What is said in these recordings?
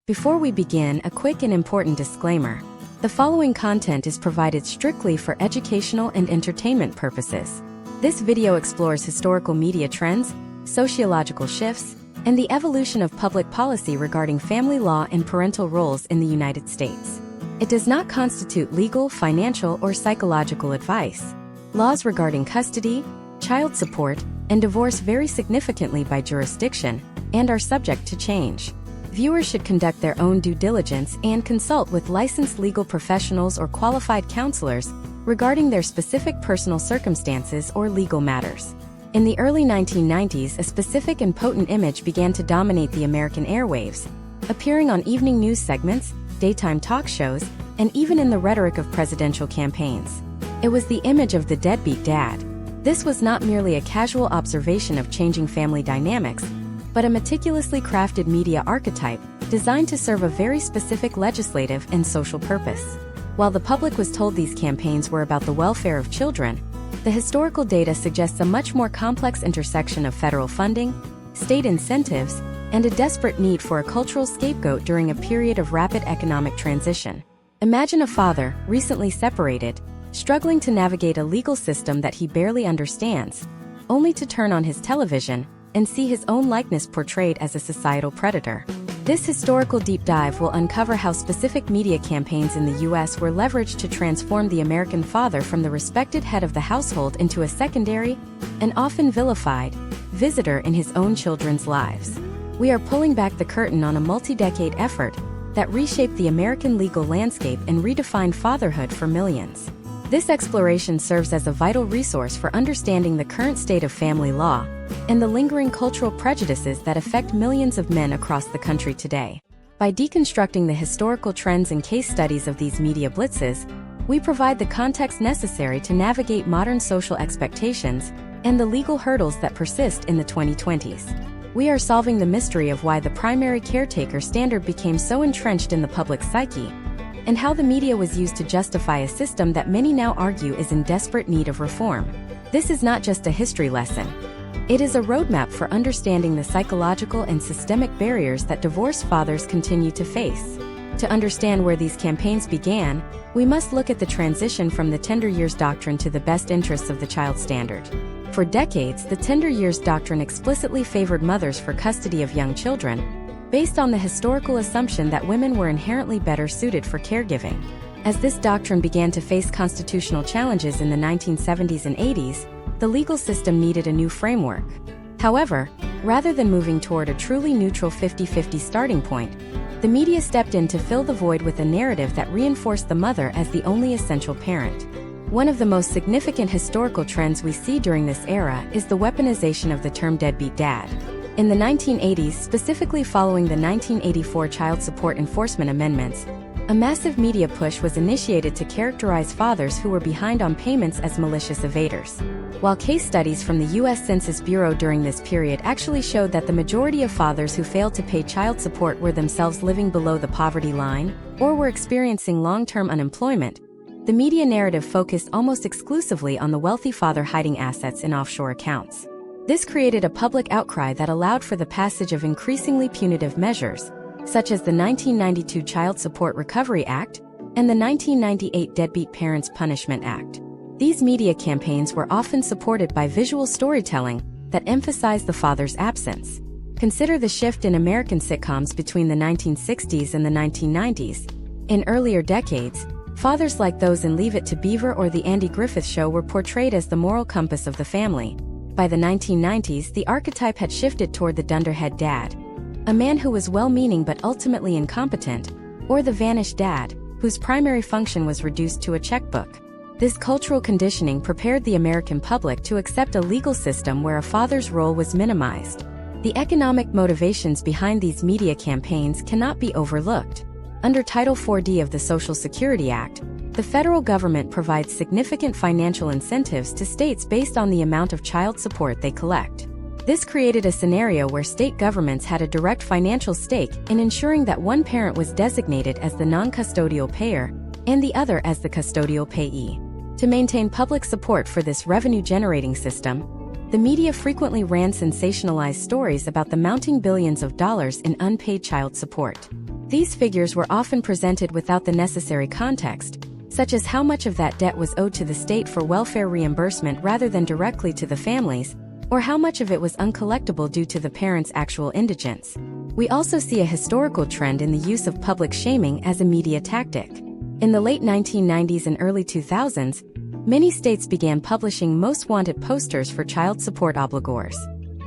Before we begin, a quick and important disclaimer. The following content is provided strictly for educational and entertainment purposes. This video explores historical media trends, sociological shifts, and the evolution of public policy regarding family law and parental roles in the United States. It does not constitute legal, financial, or psychological advice. Laws regarding custody, child support, and divorce vary significantly by jurisdiction and are subject to change. Viewers should conduct their own due diligence and consult with licensed legal professionals or qualified counselors regarding their specific personal circumstances or legal matters. In the early 1990s, a specific and potent image began to dominate the American airwaves, appearing on evening news segments, daytime talk shows, and even in the rhetoric of presidential campaigns. It was the image of the deadbeat dad. This was not merely a casual observation of changing family dynamics, but a meticulously crafted media archetype designed to serve a very specific legislative and social purpose. While the public was told these campaigns were about the welfare of children, the historical data suggests a much more complex intersection of federal funding, state incentives, and a desperate need for a cultural scapegoat during a period of rapid economic transition. Imagine a father, recently separated, struggling to navigate a legal system that he barely understands, only to turn on his television and see his own likeness portrayed as a societal predator. This historical deep dive will uncover how specific media campaigns in the U.S. were leveraged to transform the American father from the respected head of the household into a secondary, and often vilified, visitor in his own children's lives. We are pulling back the curtain on a multi-decade effort that reshaped the American legal landscape and redefined fatherhood for millions. This exploration serves as a vital resource for understanding the current state of family law and the lingering cultural prejudices that affect millions of men across the country today. By deconstructing the historical trends and case studies of these media blitzes, we provide the context necessary to navigate modern social expectations and the legal hurdles that persist in the 2020s. We are solving the mystery of why the primary caretaker standard became so entrenched in the public psyche, and how the media was used to justify a system that many now argue is in desperate need of reform. This is not just a history lesson. It is a roadmap for understanding the psychological and systemic barriers that divorced fathers continue to face. To understand where these campaigns began, we must look at the transition from the tender years doctrine to the best interests of the child standard. For decades, the tender years doctrine explicitly favored mothers for custody of young children, based on the historical assumption that women were inherently better suited for caregiving. As this doctrine began to face constitutional challenges in the 1970s and 80s, the legal system needed a new framework. However, rather than moving toward a truly neutral 50-50 starting point, the media stepped in to fill the void with a narrative that reinforced the mother as the only essential parent. One of the most significant historical trends we see during this era is the weaponization of the term deadbeat dad. In the 1980s, specifically following the 1984 Child Support Enforcement Amendments, a massive media push was initiated to characterize fathers who were behind on payments as malicious evaders. While case studies from the U.S. Census Bureau during this period actually showed that the majority of fathers who failed to pay child support were themselves living below the poverty line or were experiencing long-term unemployment, the media narrative focused almost exclusively on the wealthy father hiding assets in offshore accounts. This created a public outcry that allowed for the passage of increasingly punitive measures, such as the 1992 Child Support Recovery Act and the 1998 Deadbeat Parents Punishment Act. These media campaigns were often supported by visual storytelling that emphasized the father's absence. Consider the shift in American sitcoms between the 1960s and the 1990s. In earlier decades, fathers like those in Leave It to Beaver or The Andy Griffith Show were portrayed as the moral compass of the family. By the 1990s, the archetype had shifted toward the dunderhead dad, a man who was well-meaning but ultimately incompetent, or the vanished dad, whose primary function was reduced to a checkbook. This cultural conditioning prepared the American public to accept a legal system where a father's role was minimized. The economic motivations behind these media campaigns cannot be overlooked. Under Title 4D of the Social Security Act, the federal government provides significant financial incentives to states based on the amount of child support they collect. This created a scenario where state governments had a direct financial stake in ensuring that one parent was designated as the non-custodial payer and the other as the custodial payee. To maintain public support for this revenue-generating system, the media frequently ran sensationalized stories about the mounting billions of dollars in unpaid child support. These figures were often presented without the necessary context, such as how much of that debt was owed to the state for welfare reimbursement rather than directly to the families, or how much of it was uncollectible due to the parents' actual indigence. We also see a historical trend in the use of public shaming as a media tactic. In the late 1990s and early 2000s, many states began publishing most wanted posters for child support obligors.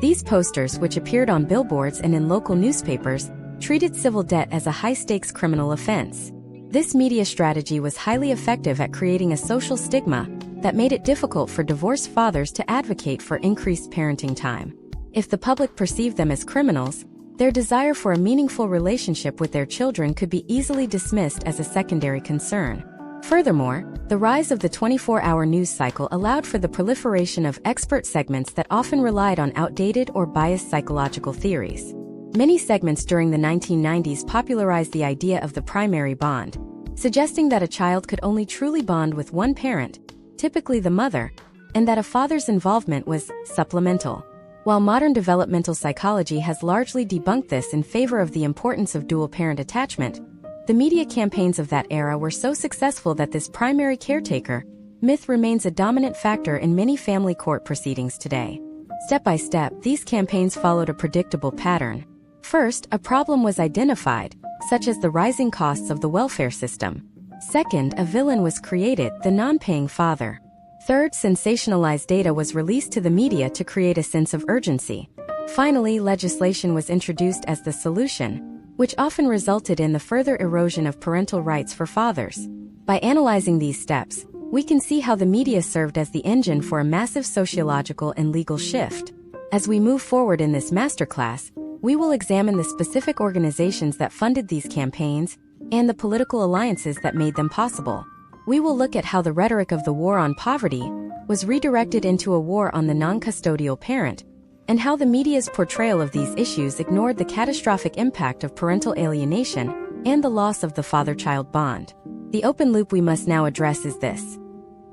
These posters, which appeared on billboards and in local newspapers, treated civil debt as a high-stakes criminal offense. This media strategy was highly effective at creating a social stigma that made it difficult for divorced fathers to advocate for increased parenting time. If the public perceived them as criminals, their desire for a meaningful relationship with their children could be easily dismissed as a secondary concern. Furthermore, the rise of the 24-hour news cycle allowed for the proliferation of expert segments that often relied on outdated or biased psychological theories. Many segments during the 1990s popularized the idea of the primary bond, suggesting that a child could only truly bond with one parent, typically the mother, and that a father's involvement was supplemental. While modern developmental psychology has largely debunked this in favor of the importance of dual-parent attachment, the media campaigns of that era were so successful that this primary caretaker myth remains a dominant factor in many family court proceedings today. Step by step, these campaigns followed a predictable pattern. First, a problem was identified, such as the rising costs of the welfare system. Second, a villain was created, the non-paying father. Third, sensationalized data was released to the media to create a sense of urgency. Finally, legislation was introduced as the solution, which often resulted in the further erosion of parental rights for fathers. By analyzing these steps, we can see how the media served as the engine for a massive sociological and legal shift. As we move forward in this masterclass, we will examine the specific organizations that funded these campaigns and the political alliances that made them possible. We will look at how the rhetoric of the war on poverty was redirected into a war on the non-custodial parent, and how the media's portrayal of these issues ignored the catastrophic impact of parental alienation and the loss of the father-child bond. The open loop we must now address is this.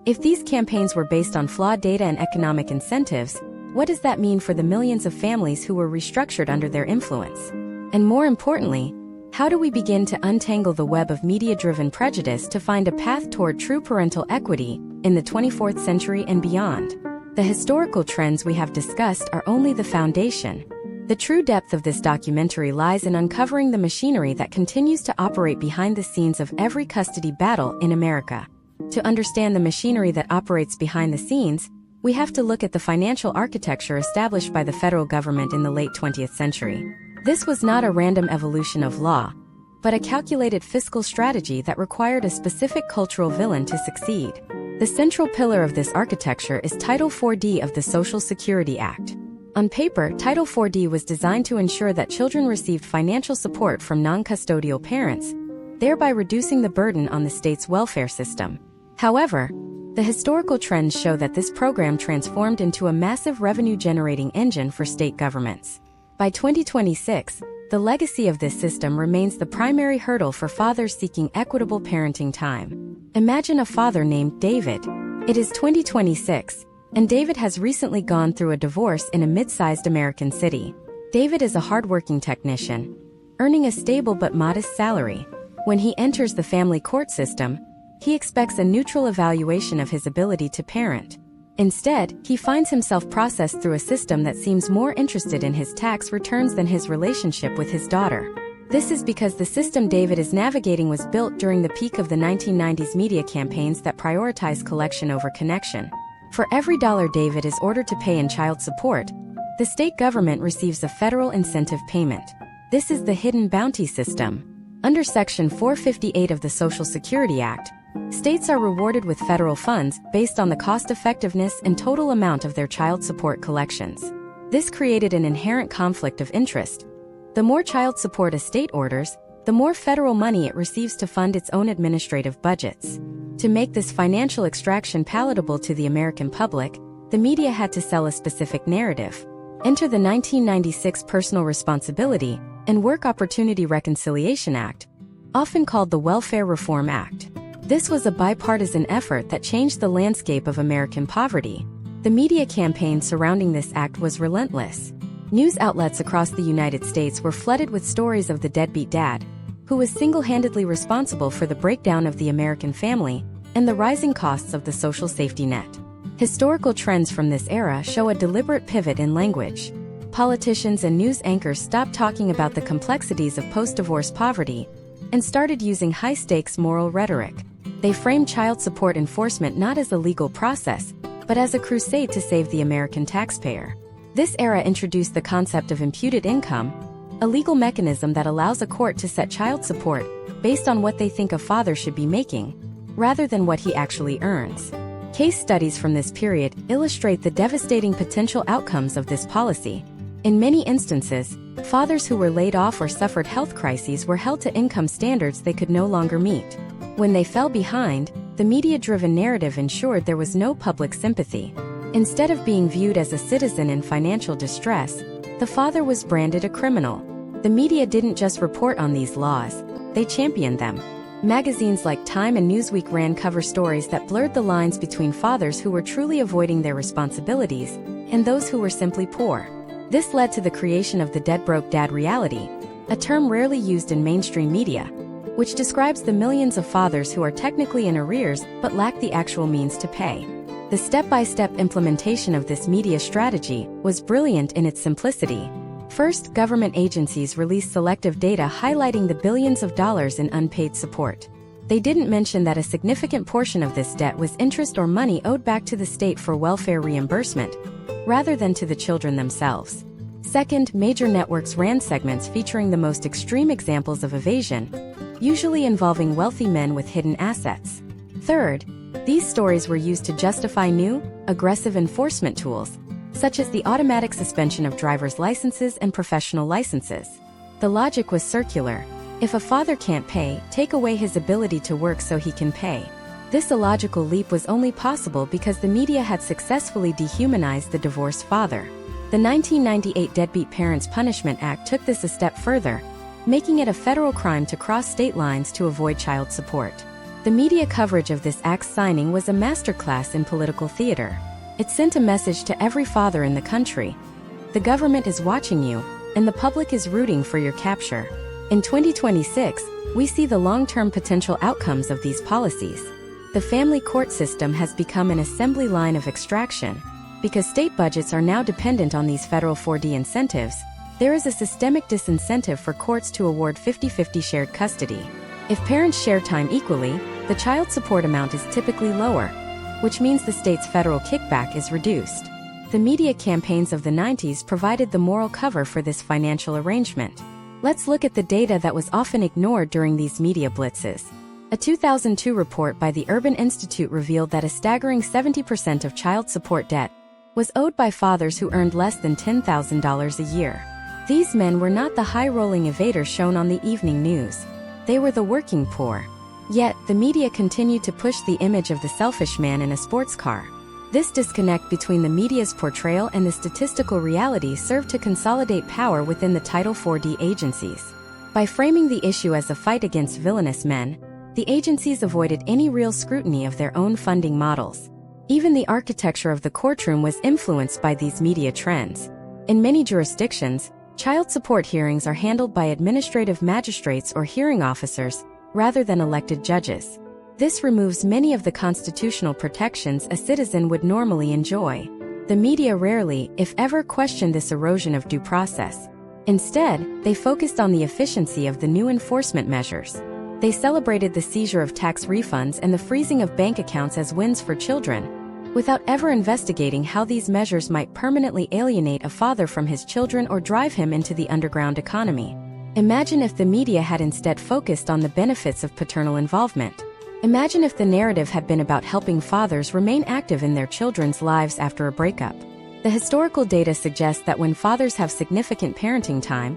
If these campaigns were based on flawed data and economic incentives, what does that mean for the millions of families who were restructured under their influence? And more importantly, how do we begin to untangle the web of media-driven prejudice to find a path toward true parental equity in the 24th century and beyond? The historical trends we have discussed are only the foundation. The true depth of this documentary lies in uncovering the machinery that continues to operate behind the scenes of every custody battle in America. To understand the machinery that operates behind the scenes, we have to look at the financial architecture established by the federal government in the late 20th century. This was not a random evolution of law, but a calculated fiscal strategy that required a specific cultural villain to succeed. The central pillar of this architecture is Title 4D of the Social Security Act. On paper, Title 4D was designed to ensure that children received financial support from non-custodial parents, thereby reducing the burden on the state's welfare system. However, the historical trends show that this program transformed into a massive revenue-generating engine for state governments. By 2026, the legacy of this system remains the primary hurdle for fathers seeking equitable parenting time. Imagine a father named David. It is 2026, and David has recently gone through a divorce in a mid-sized American city. David is a hardworking technician, earning a stable but modest salary. When he enters the family court system, he expects a neutral evaluation of his ability to parent. Instead, he finds himself processed through a system that seems more interested in his tax returns than his relationship with his daughter. This is because the system David is navigating was built during the peak of the 1990s media campaigns that prioritize collection over connection. For every dollar David is ordered to pay in child support, the state government receives a federal incentive payment. This is the hidden bounty system. Under Section 458 of the Social Security Act, states are rewarded with federal funds based on the cost-effectiveness and total amount of their child support collections. This created an inherent conflict of interest. The more child support a state orders, the more federal money it receives to fund its own administrative budgets. To make this financial extraction palatable to the American public, the media had to sell a specific narrative. Enter the 1996 Personal Responsibility and Work Opportunity Reconciliation Act, often called the Welfare Reform Act. This was a bipartisan effort that changed the landscape of American poverty. The media campaign surrounding this act was relentless. News outlets across the United States were flooded with stories of the deadbeat dad, who was single-handedly responsible for the breakdown of the American family and the rising costs of the social safety net. Historical trends from this era show a deliberate pivot in language. Politicians and news anchors stopped talking about the complexities of post-divorce poverty and started using high-stakes moral rhetoric. They framed child support enforcement not as a legal process, but as a crusade to save the American taxpayer. This era introduced the concept of imputed income, a legal mechanism that allows a court to set child support based on what they think a father should be making, rather than what he actually earns. Case studies from this period illustrate the devastating potential outcomes of this policy. In many instances, fathers who were laid off or suffered health crises were held to income standards they could no longer meet. When they fell behind, the media-driven narrative ensured there was no public sympathy. Instead of being viewed as a citizen in financial distress, the father was branded a criminal. The media didn't just report on these laws, they championed them. Magazines like Time and Newsweek ran cover stories that blurred the lines between fathers who were truly avoiding their responsibilities and those who were simply poor. This led to the creation of the dead broke dad reality, a term rarely used in mainstream media, which describes the millions of fathers who are technically in arrears but lack the actual means to pay. The step-by-step implementation of this media strategy was brilliant in its simplicity. First, government agencies released selective data highlighting the billions of dollars in unpaid support. They didn't mention that a significant portion of this debt was interest or money owed back to the state for welfare reimbursement, rather than to the children themselves. Second, major networks ran segments featuring the most extreme examples of evasion, usually involving wealthy men with hidden assets. Third, these stories were used to justify new, aggressive enforcement tools, such as the automatic suspension of driver's licenses and professional licenses. The logic was circular. If a father can't pay, take away his ability to work so he can pay. This illogical leap was only possible because the media had successfully dehumanized the divorced father. The 1998 Deadbeat Parents Punishment Act took this a step further, making it a federal crime to cross state lines to avoid child support. The media coverage of this act's signing was a masterclass in political theater. It sent a message to every father in the country. The government is watching you, and the public is rooting for your capture. In 2026, we see the long-term potential outcomes of these policies. The family court system has become an assembly line of extraction. Because state budgets are now dependent on these federal 4D incentives, there is a systemic disincentive for courts to award 50-50 shared custody. If parents share time equally, the child support amount is typically lower, which means the state's federal kickback is reduced. The media campaigns of the 90s provided the moral cover for this financial arrangement. Let's look at the data that was often ignored during these media blitzes. A 2002 report by the Urban Institute revealed that a staggering 70% of child support debt was owed by fathers who earned less than $10,000 a year. These men were not the high-rolling evaders shown on the evening news. They were the working poor. Yet, the media continued to push the image of the selfish man in a sports car. This disconnect between the media's portrayal and the statistical reality served to consolidate power within the Title 4D agencies. By framing the issue as a fight against villainous men, the agencies avoided any real scrutiny of their own funding models. Even the architecture of the courtroom was influenced by these media trends. In many jurisdictions, child support hearings are handled by administrative magistrates or hearing officers, rather than elected judges. This removes many of the constitutional protections a citizen would normally enjoy. The media rarely, if ever, questioned this erosion of due process. Instead, they focused on the efficiency of the new enforcement measures. They celebrated the seizure of tax refunds and the freezing of bank accounts as wins for children, without ever investigating how these measures might permanently alienate a father from his children or drive him into the underground economy. Imagine if the media had instead focused on the benefits of paternal involvement. Imagine if the narrative had been about helping fathers remain active in their children's lives after a breakup. The historical data suggests that when fathers have significant parenting time,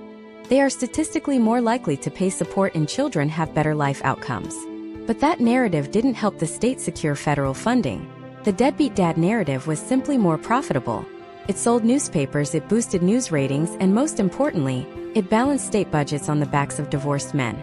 they are statistically more likely to pay support and children have better life outcomes. But that narrative didn't help the state secure federal funding. The deadbeat dad narrative was simply more profitable. It sold newspapers, it boosted news ratings, and most importantly, it balanced state budgets on the backs of divorced men.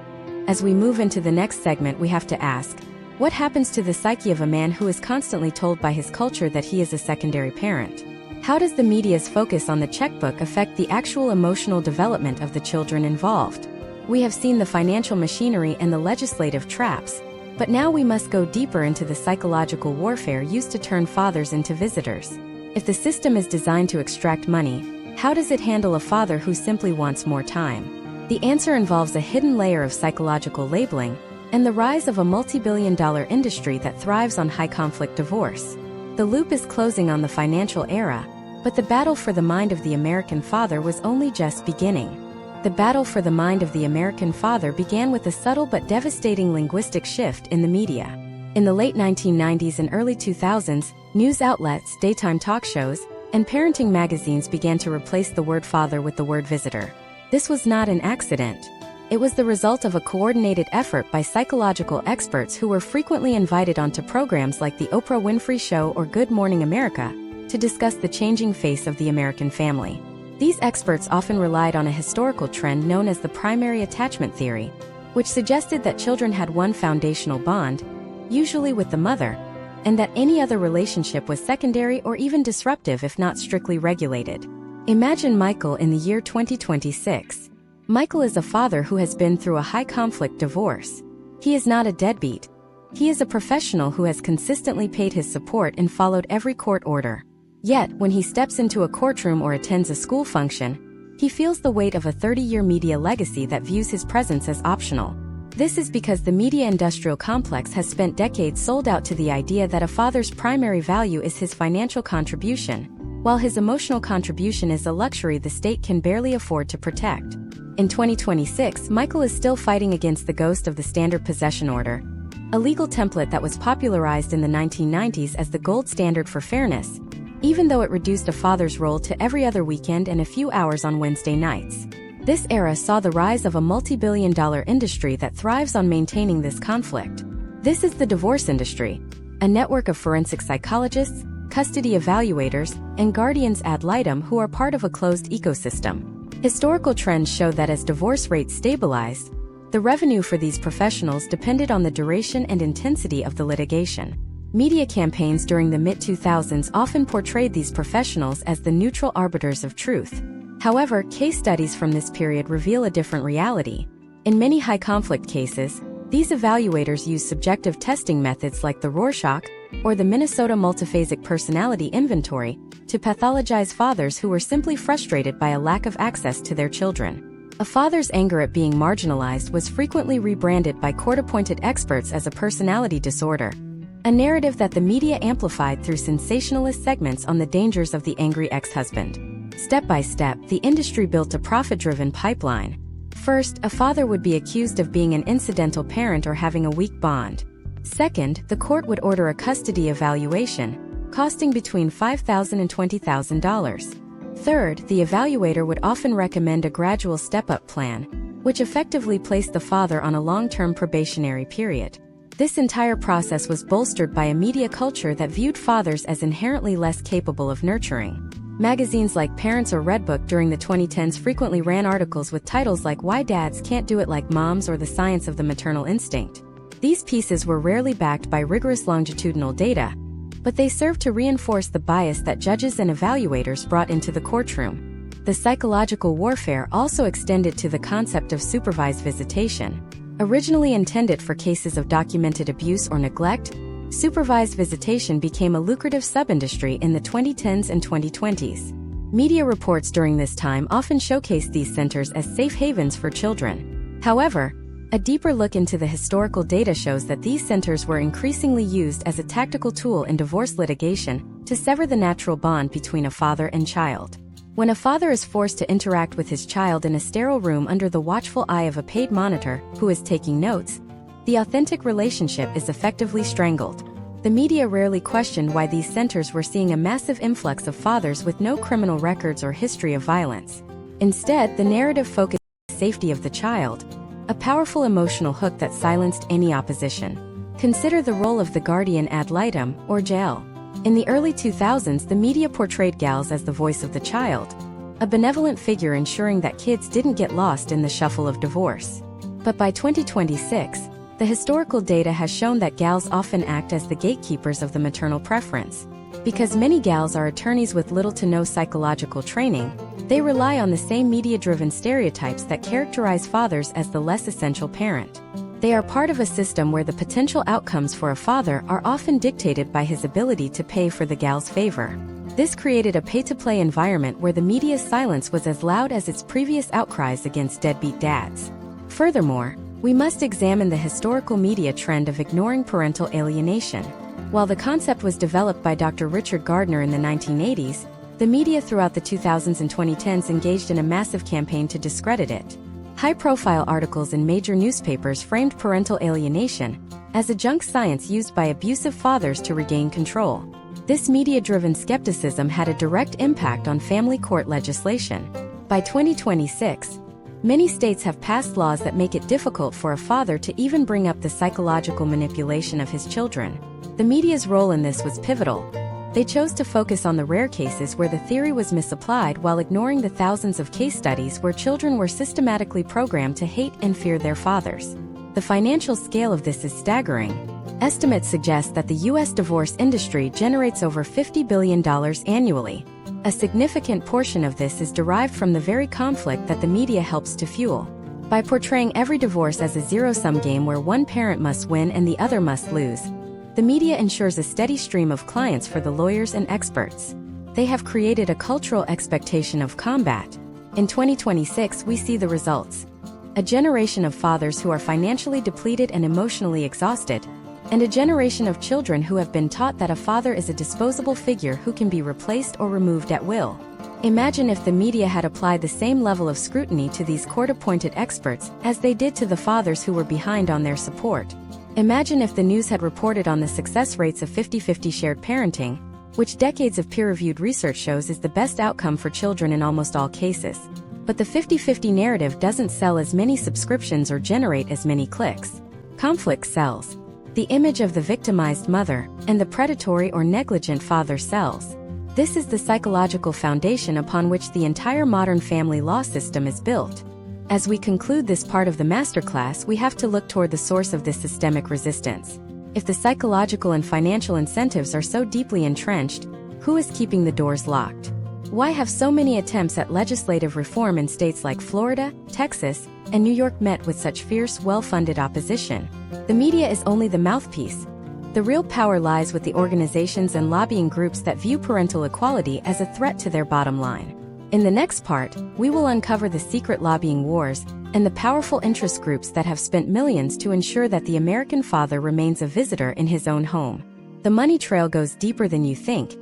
As we move into the next segment, we have to ask, what happens to the psyche of a man who is constantly told by his culture that he is a secondary parent? How does the media's focus on the checkbook affect the actual emotional development of the children involved? We have seen the financial machinery and the legislative traps, but now we must go deeper into the psychological warfare used to turn fathers into visitors. If the system is designed to extract money, how does it handle a father who simply wants more time? The answer involves a hidden layer of psychological labeling and the rise of a multi-billion-dollar industry that thrives on high-conflict divorce. The loop is closing on the financial era, but the battle for the mind of the American father was only just beginning. The battle for the mind of the American father began with a subtle but devastating linguistic shift in the media. In the late 1990s and early 2000s, news outlets, daytime talk shows, and parenting magazines began to replace the word father with the word visitor. This was not an accident. It was the result of a coordinated effort by psychological experts who were frequently invited onto programs like The Oprah Winfrey Show or Good Morning America to discuss the changing face of the American family. These experts often relied on a historical trend known as the primary attachment theory, which suggested that children had one foundational bond, usually with the mother, and that any other relationship was secondary or even disruptive if not strictly regulated. Imagine Michael in the year 2026. Michael is a father who has been through a high-conflict divorce. He is not a deadbeat. He is a professional who has consistently paid his support and followed every court order. Yet, when he steps into a courtroom or attends a school function, he feels the weight of a 30-year media legacy that views his presence as optional. This is because the media industrial complex has spent decades sold out to the idea that a father's primary value is his financial contribution, while his emotional contribution is a luxury the state can barely afford to protect. In 2026, Michael is still fighting against the ghost of the standard possession order, a legal template that was popularized in the 1990s as the gold standard for fairness, even though it reduced a father's role to every other weekend and a few hours on Wednesday nights. This era saw the rise of a multi-billion-dollar industry that thrives on maintaining this conflict. This is the divorce industry, a network of forensic psychologists, custody evaluators, and guardians ad litem who are part of a closed ecosystem. Historical trends show that as divorce rates stabilized, the revenue for these professionals depended on the duration and intensity of the litigation. Media campaigns during the mid-2000s often portrayed these professionals as the neutral arbiters of truth. However, case studies from this period reveal a different reality. In many high-conflict cases, these evaluators use subjective testing methods like the Rorschach or the Minnesota Multiphasic Personality Inventory to pathologize fathers who were simply frustrated by a lack of access to their children. A father's anger at being marginalized was frequently rebranded by court-appointed experts as a personality disorder, a narrative that the media amplified through sensationalist segments on the dangers of the angry ex-husband. Step by step, the industry built a profit-driven pipeline. First, a father would be accused of being an incidental parent or having a weak bond. Second, the court would order a custody evaluation, costing between $5,000 and $20,000. Third, the evaluator would often recommend a gradual step-up plan, which effectively placed the father on a long-term probationary period. This entire process was bolstered by a media culture that viewed fathers as inherently less capable of nurturing. Magazines like Parents or Redbook during the 2010s frequently ran articles with titles like Why Dads Can't Do It Like Moms or The Science of the Maternal Instinct. These pieces were rarely backed by rigorous longitudinal data, but they served to reinforce the bias that judges and evaluators brought into the courtroom. The psychological warfare also extended to the concept of supervised visitation. Originally intended for cases of documented abuse or neglect, supervised visitation became a lucrative sub-industry in the 2010s and 2020s. Media reports during this time often showcased these centers as safe havens for children. However, a deeper look into the historical data shows that these centers were increasingly used as a tactical tool in divorce litigation to sever the natural bond between a father and child. When a father is forced to interact with his child in a sterile room under the watchful eye of a paid monitor who is taking notes, the authentic relationship is effectively strangled. The media rarely questioned why these centers were seeing a massive influx of fathers with no criminal records or history of violence. Instead, the narrative focused on the safety of the child, a powerful emotional hook that silenced any opposition. Consider the role of the guardian ad litem, or jail. In the early 2000s, the media portrayed gals as the voice of the child, a benevolent figure ensuring that kids didn't get lost in the shuffle of divorce. But by 2026, the historical data has shown that gals often act as the gatekeepers of the maternal preference. Because many gals are attorneys with little to no psychological training, they rely on the same media-driven stereotypes that characterize fathers as the less essential parent. They are part of a system where the potential outcomes for a father are often dictated by his ability to pay for the gal's favor. This created a pay-to-play environment where the media's silence was as loud as its previous outcries against deadbeat dads. Furthermore, we must examine the historical media trend of ignoring parental alienation. While the concept was developed by Dr. Richard Gardner in the 1980s, the media throughout the 2000s and 2010s engaged in a massive campaign to discredit it. High-profile articles in major newspapers framed parental alienation as a junk science used by abusive fathers to regain control. This media-driven skepticism had a direct impact on family court legislation. By 2026, many states have passed laws that make it difficult for a father to even bring up the psychological manipulation of his children. The media's role in this was pivotal. They chose to focus on the rare cases where the theory was misapplied while ignoring the thousands of case studies where children were systematically programmed to hate and fear their fathers. The financial scale of this is staggering. Estimates suggest that the U.S. divorce industry generates over $50 billion annually. A significant portion of this is derived from the very conflict that the media helps to fuel. By portraying every divorce as a zero-sum game where one parent must win and the other must lose, the media ensures a steady stream of clients for the lawyers and experts. They have created a cultural expectation of combat. In 2026, we see the results. A generation of fathers who are financially depleted and emotionally exhausted, and a generation of children who have been taught that a father is a disposable figure who can be replaced or removed at will. Imagine if the media had applied the same level of scrutiny to these court-appointed experts as they did to the fathers who were behind on their support. Imagine if the news had reported on the success rates of 50-50 shared parenting, which decades of peer-reviewed research shows is the best outcome for children in almost all cases. But the 50-50 narrative doesn't sell as many subscriptions or generate as many clicks. Conflict sells. The image of the victimized mother and the predatory or negligent father sells. This is the psychological foundation upon which the entire modern family law system is built. As we conclude this part of the masterclass, we have to look toward the source of this systemic resistance. If the psychological and financial incentives are so deeply entrenched, who is keeping the doors locked? Why have so many attempts at legislative reform in states like Florida, Texas, and New York met with such fierce, well-funded opposition? The media is only the mouthpiece. The real power lies with the organizations and lobbying groups that view parental equality as a threat to their bottom line. In the next part, we will uncover the secret lobbying wars and the powerful interest groups that have spent millions to ensure that the American father remains a visitor in his own home. The money trail goes deeper than you think,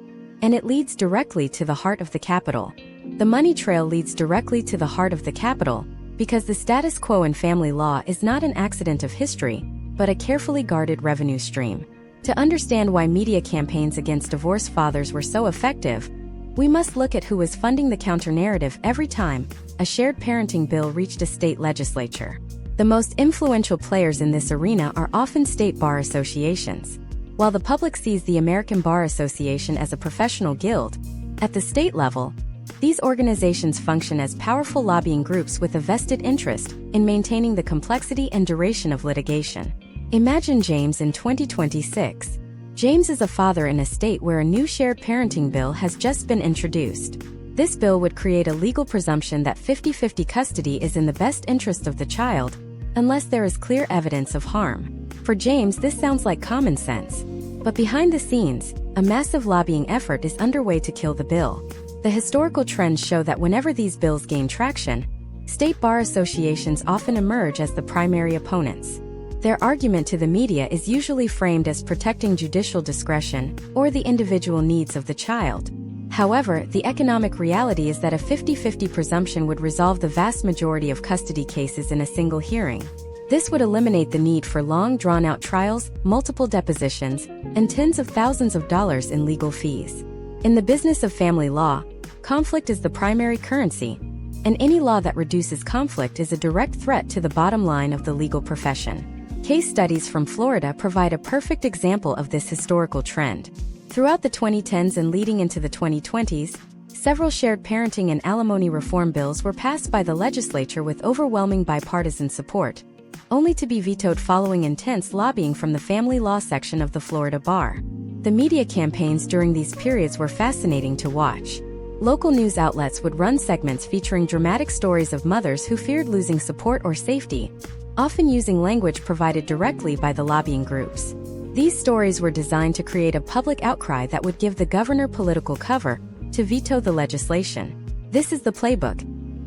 and it leads directly to the heart of the Capitol. The money trail leads directly to the heart of the Capitol because the status quo in family law is not an accident of history, but a carefully guarded revenue stream. To understand why media campaigns against divorced fathers were so effective, we must look at who was funding the counter-narrative every time a shared parenting bill reached a state legislature. The most influential players in this arena are often state bar associations. While the public sees the American Bar Association as a professional guild, at the state level, these organizations function as powerful lobbying groups with a vested interest in maintaining the complexity and duration of litigation. Imagine James in 2026. James is a father in a state where a new shared parenting bill has just been introduced. This bill would create a legal presumption that 50-50 custody is in the best interest of the child, unless there is clear evidence of harm. For James, this sounds like common sense. But behind the scenes, a massive lobbying effort is underway to kill the bill. The historical trends show that whenever these bills gain traction, state bar associations often emerge as the primary opponents. Their argument to the media is usually framed as protecting judicial discretion or the individual needs of the child. However, the economic reality is that a 50-50 presumption would resolve the vast majority of custody cases in a single hearing. This would eliminate the need for long, drawn-out trials, multiple depositions, and tens of thousands of dollars in legal fees. In the business of family law, conflict is the primary currency, and any law that reduces conflict is a direct threat to the bottom line of the legal profession. Case studies from Florida provide a perfect example of this historical trend. Throughout the 2010s and leading into the 2020s, several shared parenting and alimony reform bills were passed by the legislature with overwhelming bipartisan support, only to be vetoed following intense lobbying from the family law section of the Florida Bar. the media campaigns during these periods were fascinating to watch. Local news outlets would run segments featuring dramatic stories of mothers who feared losing support or safety, often using language provided directly by the lobbying groups. These stories were designed to create a public outcry that would give the governor political cover to veto the legislation. This is the playbook.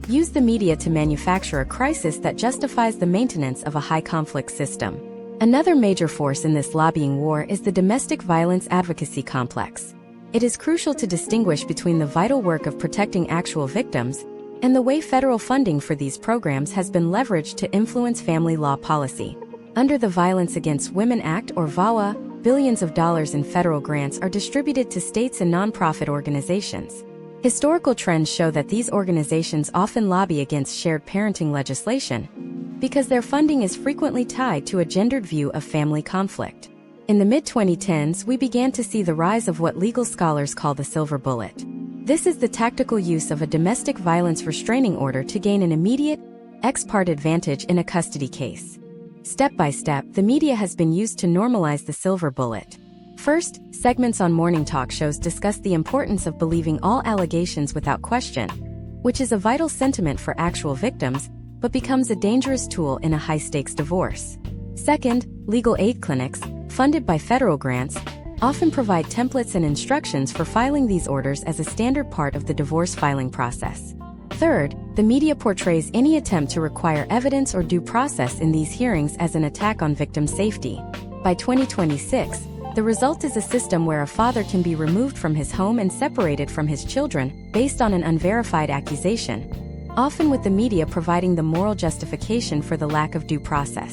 Use the media to manufacture a crisis that justifies the maintenance of a high-conflict system. Another major force in this lobbying war is the domestic violence advocacy complex. It is crucial to distinguish between the vital work of protecting actual victims and the way federal funding for these programs has been leveraged to influence family law policy. Under the Violence Against Women Act, or VAWA, billions of dollars in federal grants are distributed to states and nonprofit organizations. Historical trends show that these organizations often lobby against shared parenting legislation because their funding is frequently tied to a gendered view of family conflict. In the mid-2010s, we began to see the rise of what legal scholars call the silver bullet. This is the tactical use of a domestic violence restraining order to gain an immediate, ex parte advantage in a custody case. Step by step, the media has been used to normalize the silver bullet. First, segments on morning talk shows discuss the importance of believing all allegations without question, which is a vital sentiment for actual victims, but becomes a dangerous tool in a high-stakes divorce. Second, legal aid clinics, funded by federal grants, often provide templates and instructions for filing these orders as a standard part of the divorce filing process. Third, the media portrays any attempt to require evidence or due process in these hearings as an attack on victim safety. By 2026, the result is a system where a father can be removed from his home and separated from his children based on an unverified accusation, often with the media providing the moral justification for the lack of due process.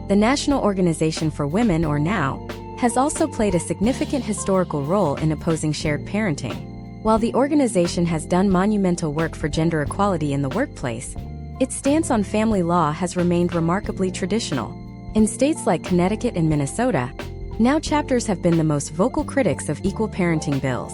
The National Organization for Women, or NOW, has also played a significant historical role in opposing shared parenting. While the organization has done monumental work for gender equality in the workplace, its stance on family law has remained remarkably traditional. In states like Connecticut and Minnesota, NOW chapters have been the most vocal critics of equal parenting bills.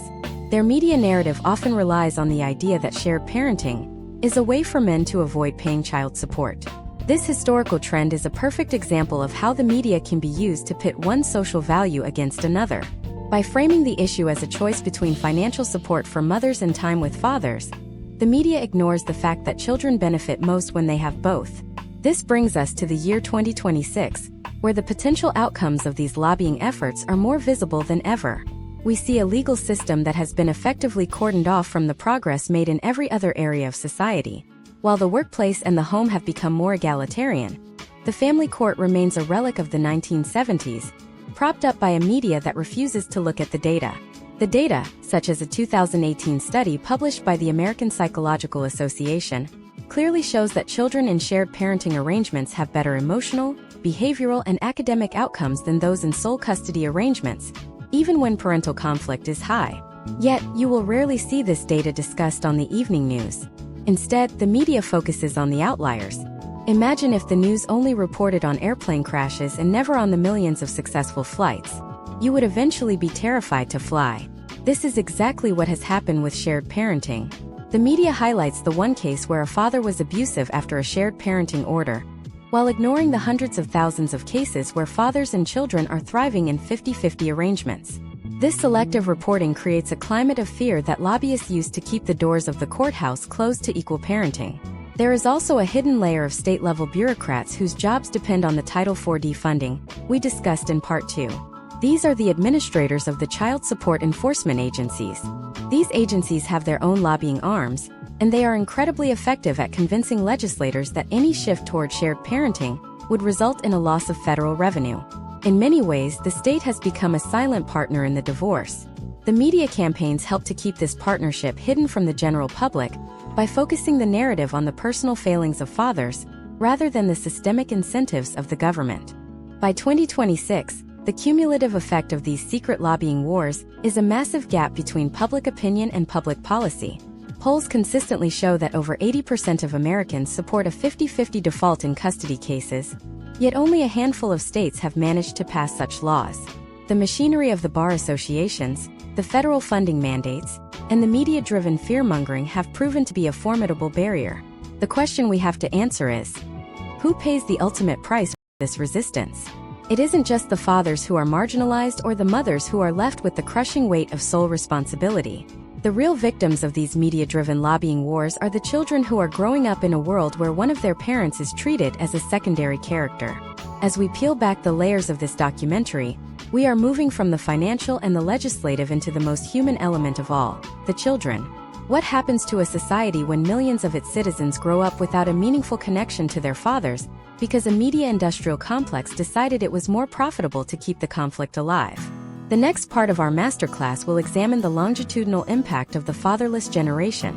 Their media narrative often relies on the idea that shared parenting is a way for men to avoid paying child support. This historical trend is a perfect example of how the media can be used to pit one social value against another. By framing the issue as a choice between financial support for mothers and time with fathers, the media ignores the fact that children benefit most when they have both. This brings us to the year 2026, where the potential outcomes of these lobbying efforts are more visible than ever. We see a legal system that has been effectively cordoned off from the progress made in every other area of society. While the workplace and the home have become more egalitarian, the family court remains a relic of the 1970s, propped up by a media that refuses to look at the data. The data, such as a 2018 study published by the American Psychological Association, clearly shows that children in shared parenting arrangements have better emotional, behavioral, and academic outcomes than those in sole custody arrangements, even when parental conflict is high. Yet, you will rarely see this data discussed on the evening news. Instead, the media focuses on the outliers. Imagine if the news only reported on airplane crashes and never on the millions of successful flights. You would eventually be terrified to fly. This is exactly what has happened with shared parenting. The media highlights the one case where a father was abusive after a shared parenting order, while ignoring the hundreds of thousands of cases where fathers and children are thriving in 50-50 arrangements. This selective reporting creates a climate of fear that lobbyists use to keep the doors of the courthouse closed to equal parenting. There is also a hidden layer of state-level bureaucrats whose jobs depend on the Title IV funding we discussed in Part 2. These are the administrators of the child support enforcement agencies. These agencies have their own lobbying arms, and they are incredibly effective at convincing legislators that any shift toward shared parenting would result in a loss of federal revenue. In many ways, the state has become a silent partner in the divorce. The media campaigns help to keep this partnership hidden from the general public by focusing the narrative on the personal failings of fathers rather than the systemic incentives of the government. By 2026, the cumulative effect of these secret lobbying wars is a massive gap between public opinion and public policy. Polls consistently show that over 80% of Americans support a 50-50 default in custody cases, yet only a handful of states have managed to pass such laws. The machinery of the bar associations, the federal funding mandates, and the media-driven fear-mongering have proven to be a formidable barrier. The question we have to answer is, who pays the ultimate price for this resistance? It isn't just the fathers who are marginalized or the mothers who are left with the crushing weight of sole responsibility. The real victims of these media-driven lobbying wars are the children who are growing up in a world where one of their parents is treated as a secondary character. As we peel back the layers of this documentary, we are moving from the financial and the legislative into the most human element of all, the children. What happens to a society when millions of its citizens grow up without a meaningful connection to their fathers, because a media-industrial complex decided it was more profitable to keep the conflict alive? The next part of our masterclass will examine the longitudinal impact of the fatherless generation,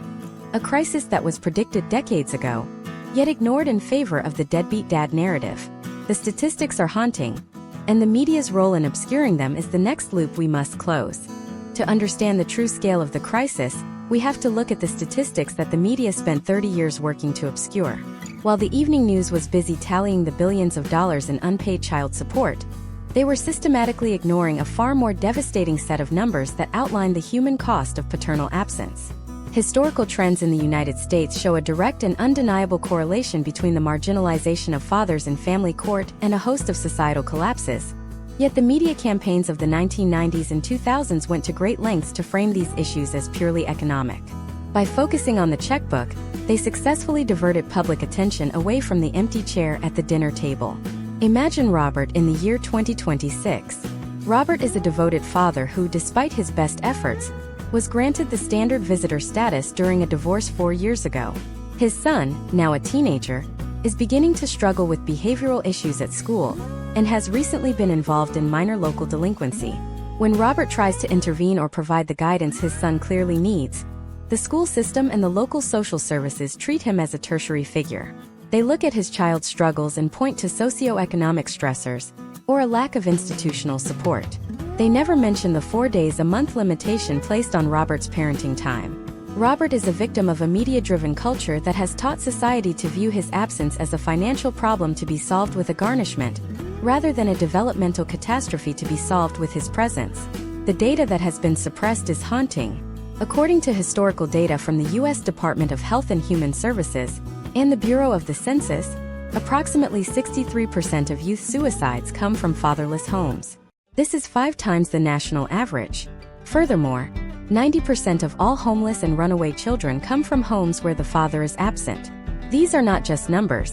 a crisis that was predicted decades ago, yet ignored in favor of the deadbeat dad narrative. The statistics are haunting, and the media's role in obscuring them is the next loop we must close. To understand the true scale of the crisis, we have to look at the statistics that the media spent 30 years working to obscure. While the evening news was busy tallying the billions of dollars in unpaid child support, they were systematically ignoring a far more devastating set of numbers that outline the human cost of paternal absence. Historical trends in the United States show a direct and undeniable correlation between the marginalization of fathers in family court and a host of societal collapses. Yet the media campaigns of the 1990s and 2000s went to great lengths to frame these issues as purely economic. By focusing on the checkbook, they successfully diverted public attention away from the empty chair at the dinner table. Imagine Robert in the year 2026. Robert is a devoted father who, despite his best efforts, was granted the standard visitor status during a divorce 4 years ago. His son, now a teenager, is beginning to struggle with behavioral issues at school and has recently been involved in minor local delinquency. When Robert tries to intervene or provide the guidance his son clearly needs, the school system and the local social services treat him as a tertiary figure. They look at his child's struggles and point to socioeconomic stressors or a lack of institutional support. They never mention the 4 days a month limitation placed on Robert's parenting time. Robert is a victim of a media-driven culture that has taught society to view his absence as a financial problem to be solved with a garnishment, rather than a developmental catastrophe to be solved with his presence. The data that has been suppressed is haunting. According to historical data from the U.S. Department of Health and Human Services and the Bureau of the Census, approximately 63% of youth suicides come from fatherless homes. This is 5 times the national average. Furthermore, 90% of all homeless and runaway children come from homes where the father is absent. These are not just numbers.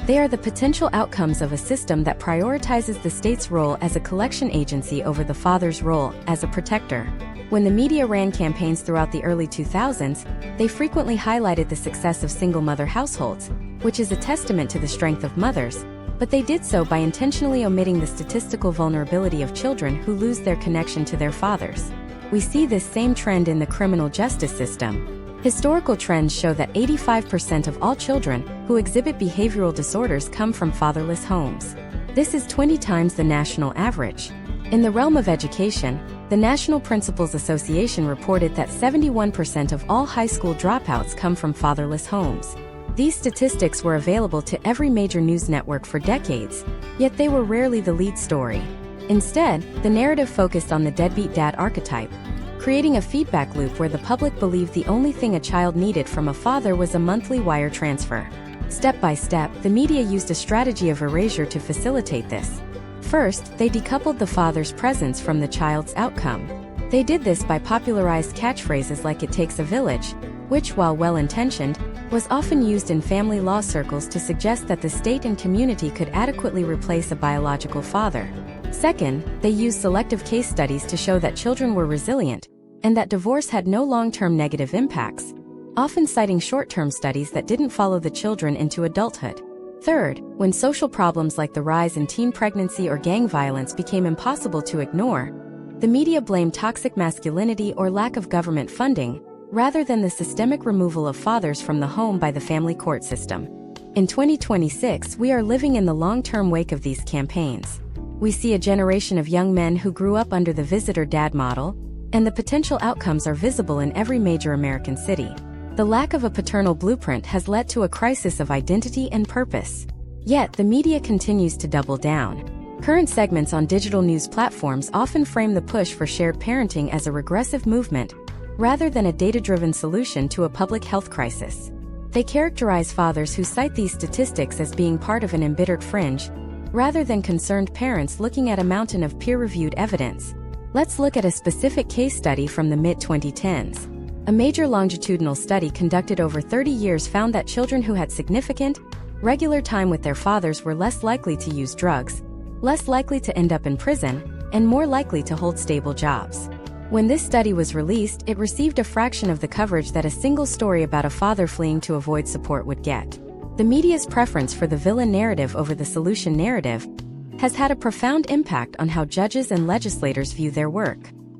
They are the potential outcomes of a system that prioritizes the state's role as a collection agency over the father's role as a protector. When the media ran campaigns throughout the early 2000s, they frequently highlighted the success of single-mother households, which is a testament to the strength of mothers, but they did so by intentionally omitting the statistical vulnerability of children who lose their connection to their fathers. We see this same trend in the criminal justice system. Historical trends show that 85% of all children who exhibit behavioral disorders come from fatherless homes. This is 20 times the national average. In the realm of education, the National Principals Association reported that 71% of all high school dropouts come from fatherless homes. These statistics were available to every major news network for decades, yet they were rarely the lead story. Instead, the narrative focused on the deadbeat dad archetype, creating a feedback loop where the public believed the only thing a child needed from a father was a monthly wire transfer. Step by step, the media used a strategy of erasure to facilitate this. First, they decoupled the father's presence from the child's outcome. They did this by popularized catchphrases like "it takes a village," which, while well-intentioned, was often used in family law circles to suggest that the state and community could adequately replace a biological father. Second, they used selective case studies to show that children were resilient and that divorce had no long-term negative impacts, often citing short-term studies that didn't follow the children into adulthood. Third, when social problems like the rise in teen pregnancy or gang violence became impossible to ignore, the media blamed toxic masculinity or lack of government funding, rather than the systemic removal of fathers from the home by the family court system. In 2026, we are living in the long-term wake of these campaigns. We see a generation of young men who grew up under the visitor dad model, and the potential outcomes are visible in every major American city. The lack of a paternal blueprint has led to a crisis of identity and purpose. Yet, the media continues to double down. Current segments on digital news platforms often frame the push for shared parenting as a regressive movement, rather than a data-driven solution to a public health crisis. They characterize fathers who cite these statistics as being part of an embittered fringe, rather than concerned parents looking at a mountain of peer-reviewed evidence. Let's look at a specific case study from the mid-2010s. A major longitudinal study conducted over 30 years found that children who had significant, regular time with their fathers were less likely to use drugs, less likely to end up in prison, and more likely to hold stable jobs. When this study was released, it received a fraction of the coverage that a single story about a father fleeing to avoid support would get. The media's preference for the villain narrative over the solution narrative has had a profound impact on how judges and legislators view their work.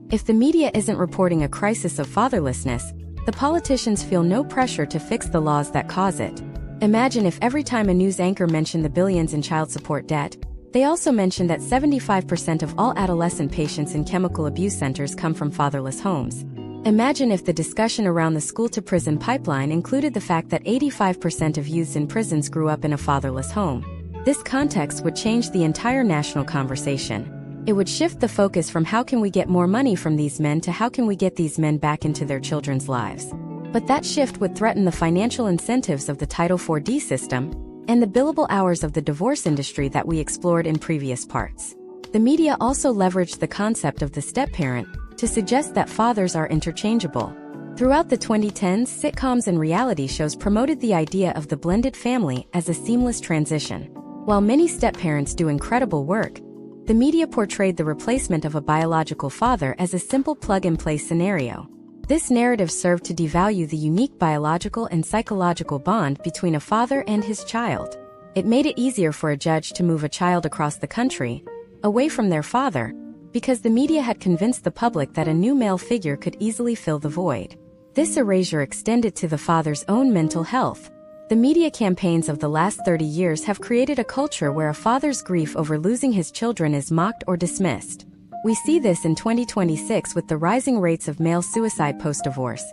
If the media isn't reporting a crisis of fatherlessness, the politicians feel no pressure to fix the laws that cause it. Imagine if every time a news anchor mentioned the billions in child support debt, they also mentioned that 75% of all adolescent patients in chemical abuse centers come from fatherless homes. Imagine if the discussion around the school-to-prison pipeline included the fact that 85% of youths in prisons grew up in a fatherless home. This context would change the entire national conversation. It would shift the focus from how can we get more money from these men to how can we get these men back into their children's lives. But that shift would threaten the financial incentives of the Title IV-D system and the billable hours of the divorce industry that we explored in previous parts. The media also leveraged the concept of the step-parent to suggest that fathers are interchangeable. Throughout the 2010s, sitcoms and reality shows promoted the idea of the blended family as a seamless transition. While many step-parents do incredible work, the media portrayed the replacement of a biological father as a simple plug-and-play scenario. This narrative served to devalue the unique biological and psychological bond between a father and his child. It made it easier for a judge to move a child across the country, away from their father, because the media had convinced the public that a new male figure could easily fill the void. This erasure extended to the father's own mental health. The media campaigns of the last 30 years have created a culture where a father's grief over losing his children is mocked or dismissed. We see this in 2026 with the rising rates of male suicide post-divorce,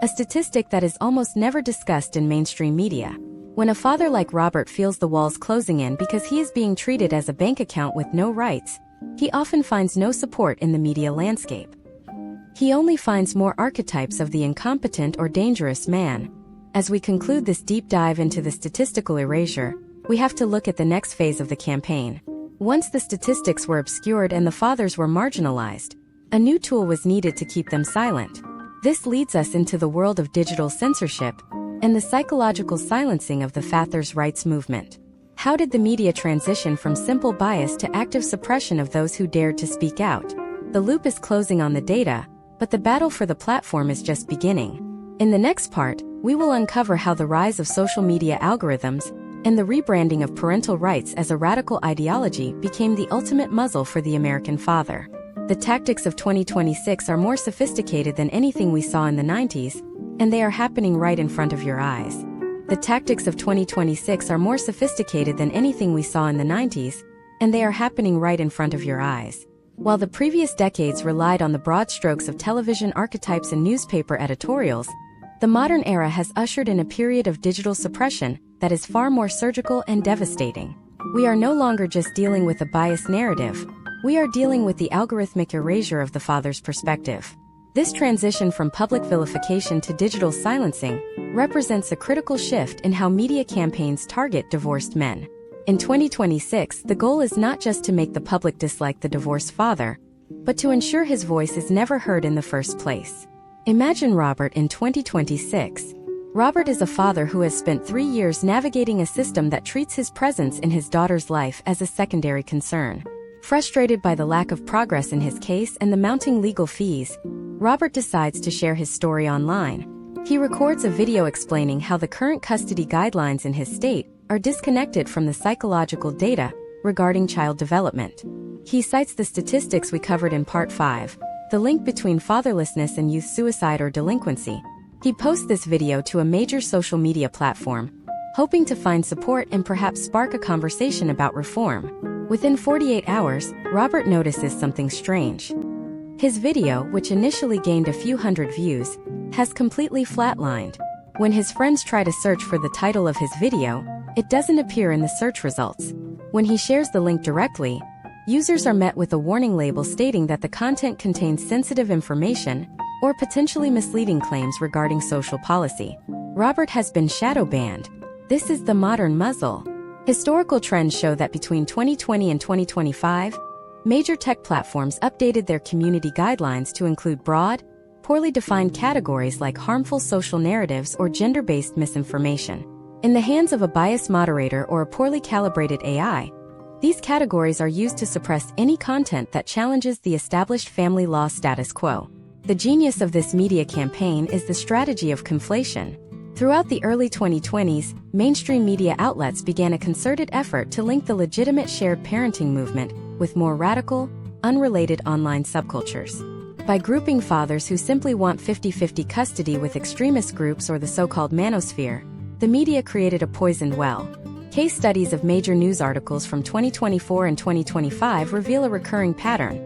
a statistic that is almost never discussed in mainstream media. When a father like Robert feels the walls closing in because he is being treated as a bank account with no rights, he often finds no support in the media landscape. He only finds more archetypes of the incompetent or dangerous man. As we conclude this deep dive into the statistical erasure, we have to look at the next phase of the campaign. Once the statistics were obscured and the fathers were marginalized, a new tool was needed to keep them silent. This leads us into the world of digital censorship and the psychological silencing of the fathers' rights movement. How did the media transition from simple bias to active suppression of those who dared to speak out? The loop is closing on the data, but the battle for the platform is just beginning. In the next part, we will uncover how the rise of social media algorithms and the rebranding of parental rights as a radical ideology became the ultimate muzzle for the American father. The tactics of 2026 are more sophisticated than anything we saw in the 90s, and they are happening right in front of your eyes. The tactics of 2026 are more sophisticated than anything we saw in the 90s, and they are happening right in front of your eyes. While the previous decades relied on the broad strokes of television archetypes and newspaper editorials, the modern era has ushered in a period of digital suppression that is far more surgical and devastating. We are no longer just dealing with a biased narrative, we are dealing with the algorithmic erasure of the father's perspective. This transition from public vilification to digital silencing represents a critical shift in how media campaigns target divorced men. In 2026, the goal is not just to make the public dislike the divorced father, but to ensure his voice is never heard in the first place. Imagine Robert in 2026. Robert is a father who has spent 3 years navigating a system that treats his presence in his daughter's life as a secondary concern. Frustrated by the lack of progress in his case and the mounting legal fees, Robert decides to share his story online. He records a video explaining how the current custody guidelines in his state are disconnected from the psychological data regarding child development. He cites the statistics we covered in Part 5, the link between fatherlessness and youth suicide or delinquency. He posts this video to a major social media platform, hoping to find support and perhaps spark a conversation about reform. Within 48 hours, Robert notices something strange. His video, which initially gained a few hundred views, has completely flatlined. When his friends try to search for the title of his video, it doesn't appear in the search results. When he shares the link directly, users are met with a warning label stating that the content contains sensitive information or potentially misleading claims regarding social policy. Robert has been shadow banned. This is the modern muzzle. Historical trends show that between 2020 and 2025, major tech platforms updated their community guidelines to include broad, poorly defined categories like harmful social narratives or gender-based misinformation. In the hands of a biased moderator or a poorly calibrated AI, these categories are used to suppress any content that challenges the established family law status quo. The genius of this media campaign is the strategy of conflation. Throughout the early 2020s, mainstream media outlets began a concerted effort to link the legitimate shared parenting movement with more radical, unrelated online subcultures. By grouping fathers who simply want 50-50 custody with extremist groups or the so-called manosphere, the media created a poisoned well. Case studies of major news articles from 2024 and 2025 reveal a recurring pattern.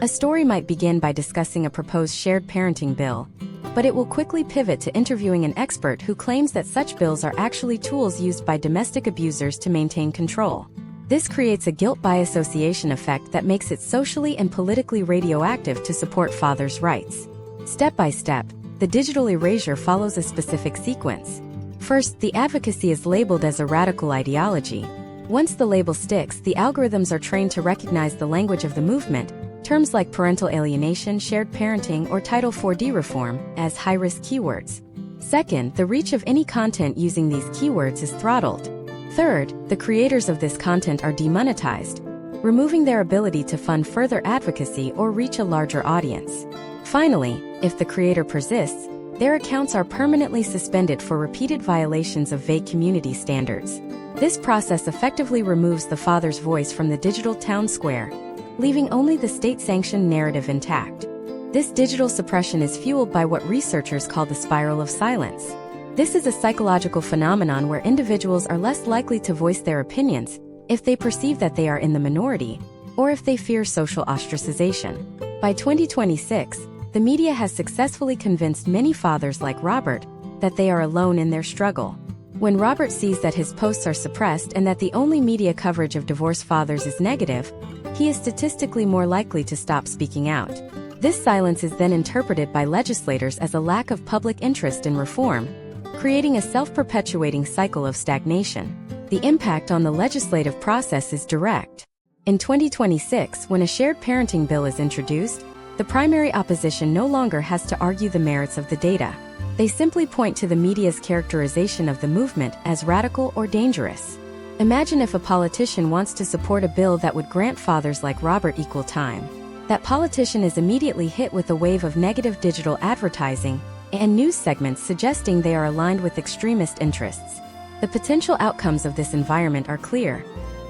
A story might begin by discussing a proposed shared parenting bill, but it will quickly pivot to interviewing an expert who claims that such bills are actually tools used by domestic abusers to maintain control. This creates a guilt by association effect that makes it socially and politically radioactive to support fathers' rights. Step by step, the digital erasure follows a specific sequence. First, the advocacy is labeled as a radical ideology. Once the label sticks, the algorithms are trained to recognize the language of the movement, terms like parental alienation, shared parenting, or Title 4D reform, as high-risk keywords. Second, the reach of any content using these keywords is throttled. Third, the creators of this content are demonetized, removing their ability to fund further advocacy or reach a larger audience. Finally, if the creator persists, their accounts are permanently suspended for repeated violations of vague community standards. This process effectively removes the father's voice from the digital town square, leaving only the state-sanctioned narrative intact. This digital suppression is fueled by what researchers call the spiral of silence. This is a psychological phenomenon where individuals are less likely to voice their opinions if they perceive that they are in the minority, or if they fear social ostracization. By 2026, the media has successfully convinced many fathers like Robert that they are alone in their struggle. When Robert sees that his posts are suppressed and that the only media coverage of divorced fathers is negative, he is statistically more likely to stop speaking out. This silence is then interpreted by legislators as a lack of public interest in reform, creating a self-perpetuating cycle of stagnation. The impact on the legislative process is direct. In 2026, when a shared parenting bill is introduced, the primary opposition no longer has to argue the merits of the data. They simply point to the media's characterization of the movement as radical or dangerous. Imagine if a politician wants to support a bill that would grant fathers like Robert equal time. That politician is immediately hit with a wave of negative digital advertising and news segments suggesting they are aligned with extremist interests. The potential outcomes of this environment are clear.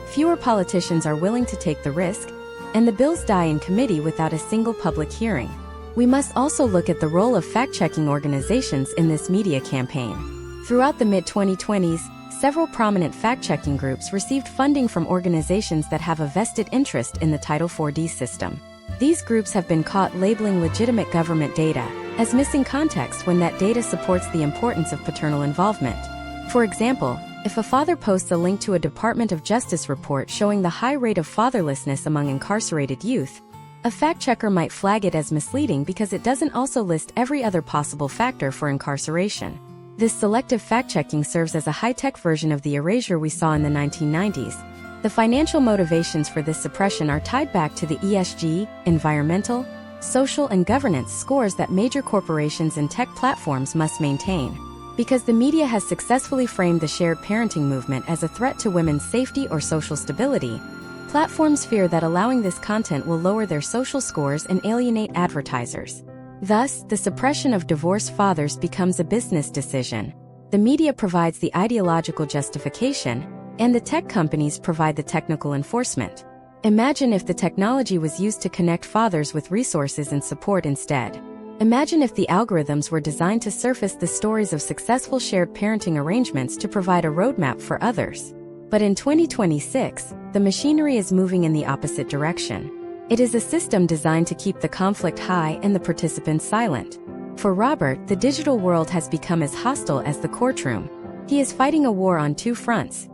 Fewer politicians are willing to take the risk, and the bills die in committee without a single public hearing. We must also look at the role of fact-checking organizations in this media campaign. Throughout the mid-2020s, several prominent fact-checking groups received funding from organizations that have a vested interest in the Title 4D system. These groups have been caught labeling legitimate government data as missing context when that data supports the importance of paternal involvement. For example, if a father posts a link to a Department of Justice report showing the high rate of fatherlessness among incarcerated youth, a fact-checker might flag it as misleading because it doesn't also list every other possible factor for incarceration. This selective fact-checking serves as a high-tech version of the erasure we saw in the 1990s. The financial motivations for this suppression are tied back to the ESG, environmental, social, and governance scores that major corporations and tech platforms must maintain. Because the media has successfully framed the shared parenting movement as a threat to women's safety or social stability, platforms fear that allowing this content will lower their social scores and alienate advertisers. Thus, the suppression of divorced fathers becomes a business decision. The media provides the ideological justification, and the tech companies provide the technical enforcement. Imagine if the technology was used to connect fathers with resources and support instead. Imagine if the algorithms were designed to surface the stories of successful shared parenting arrangements to provide a roadmap for others. But in 2026, the machinery is moving in the opposite direction. It is a system designed to keep the conflict high and the participants silent. For Robert, the digital world has become as hostile as the courtroom. He is fighting a war on two fronts: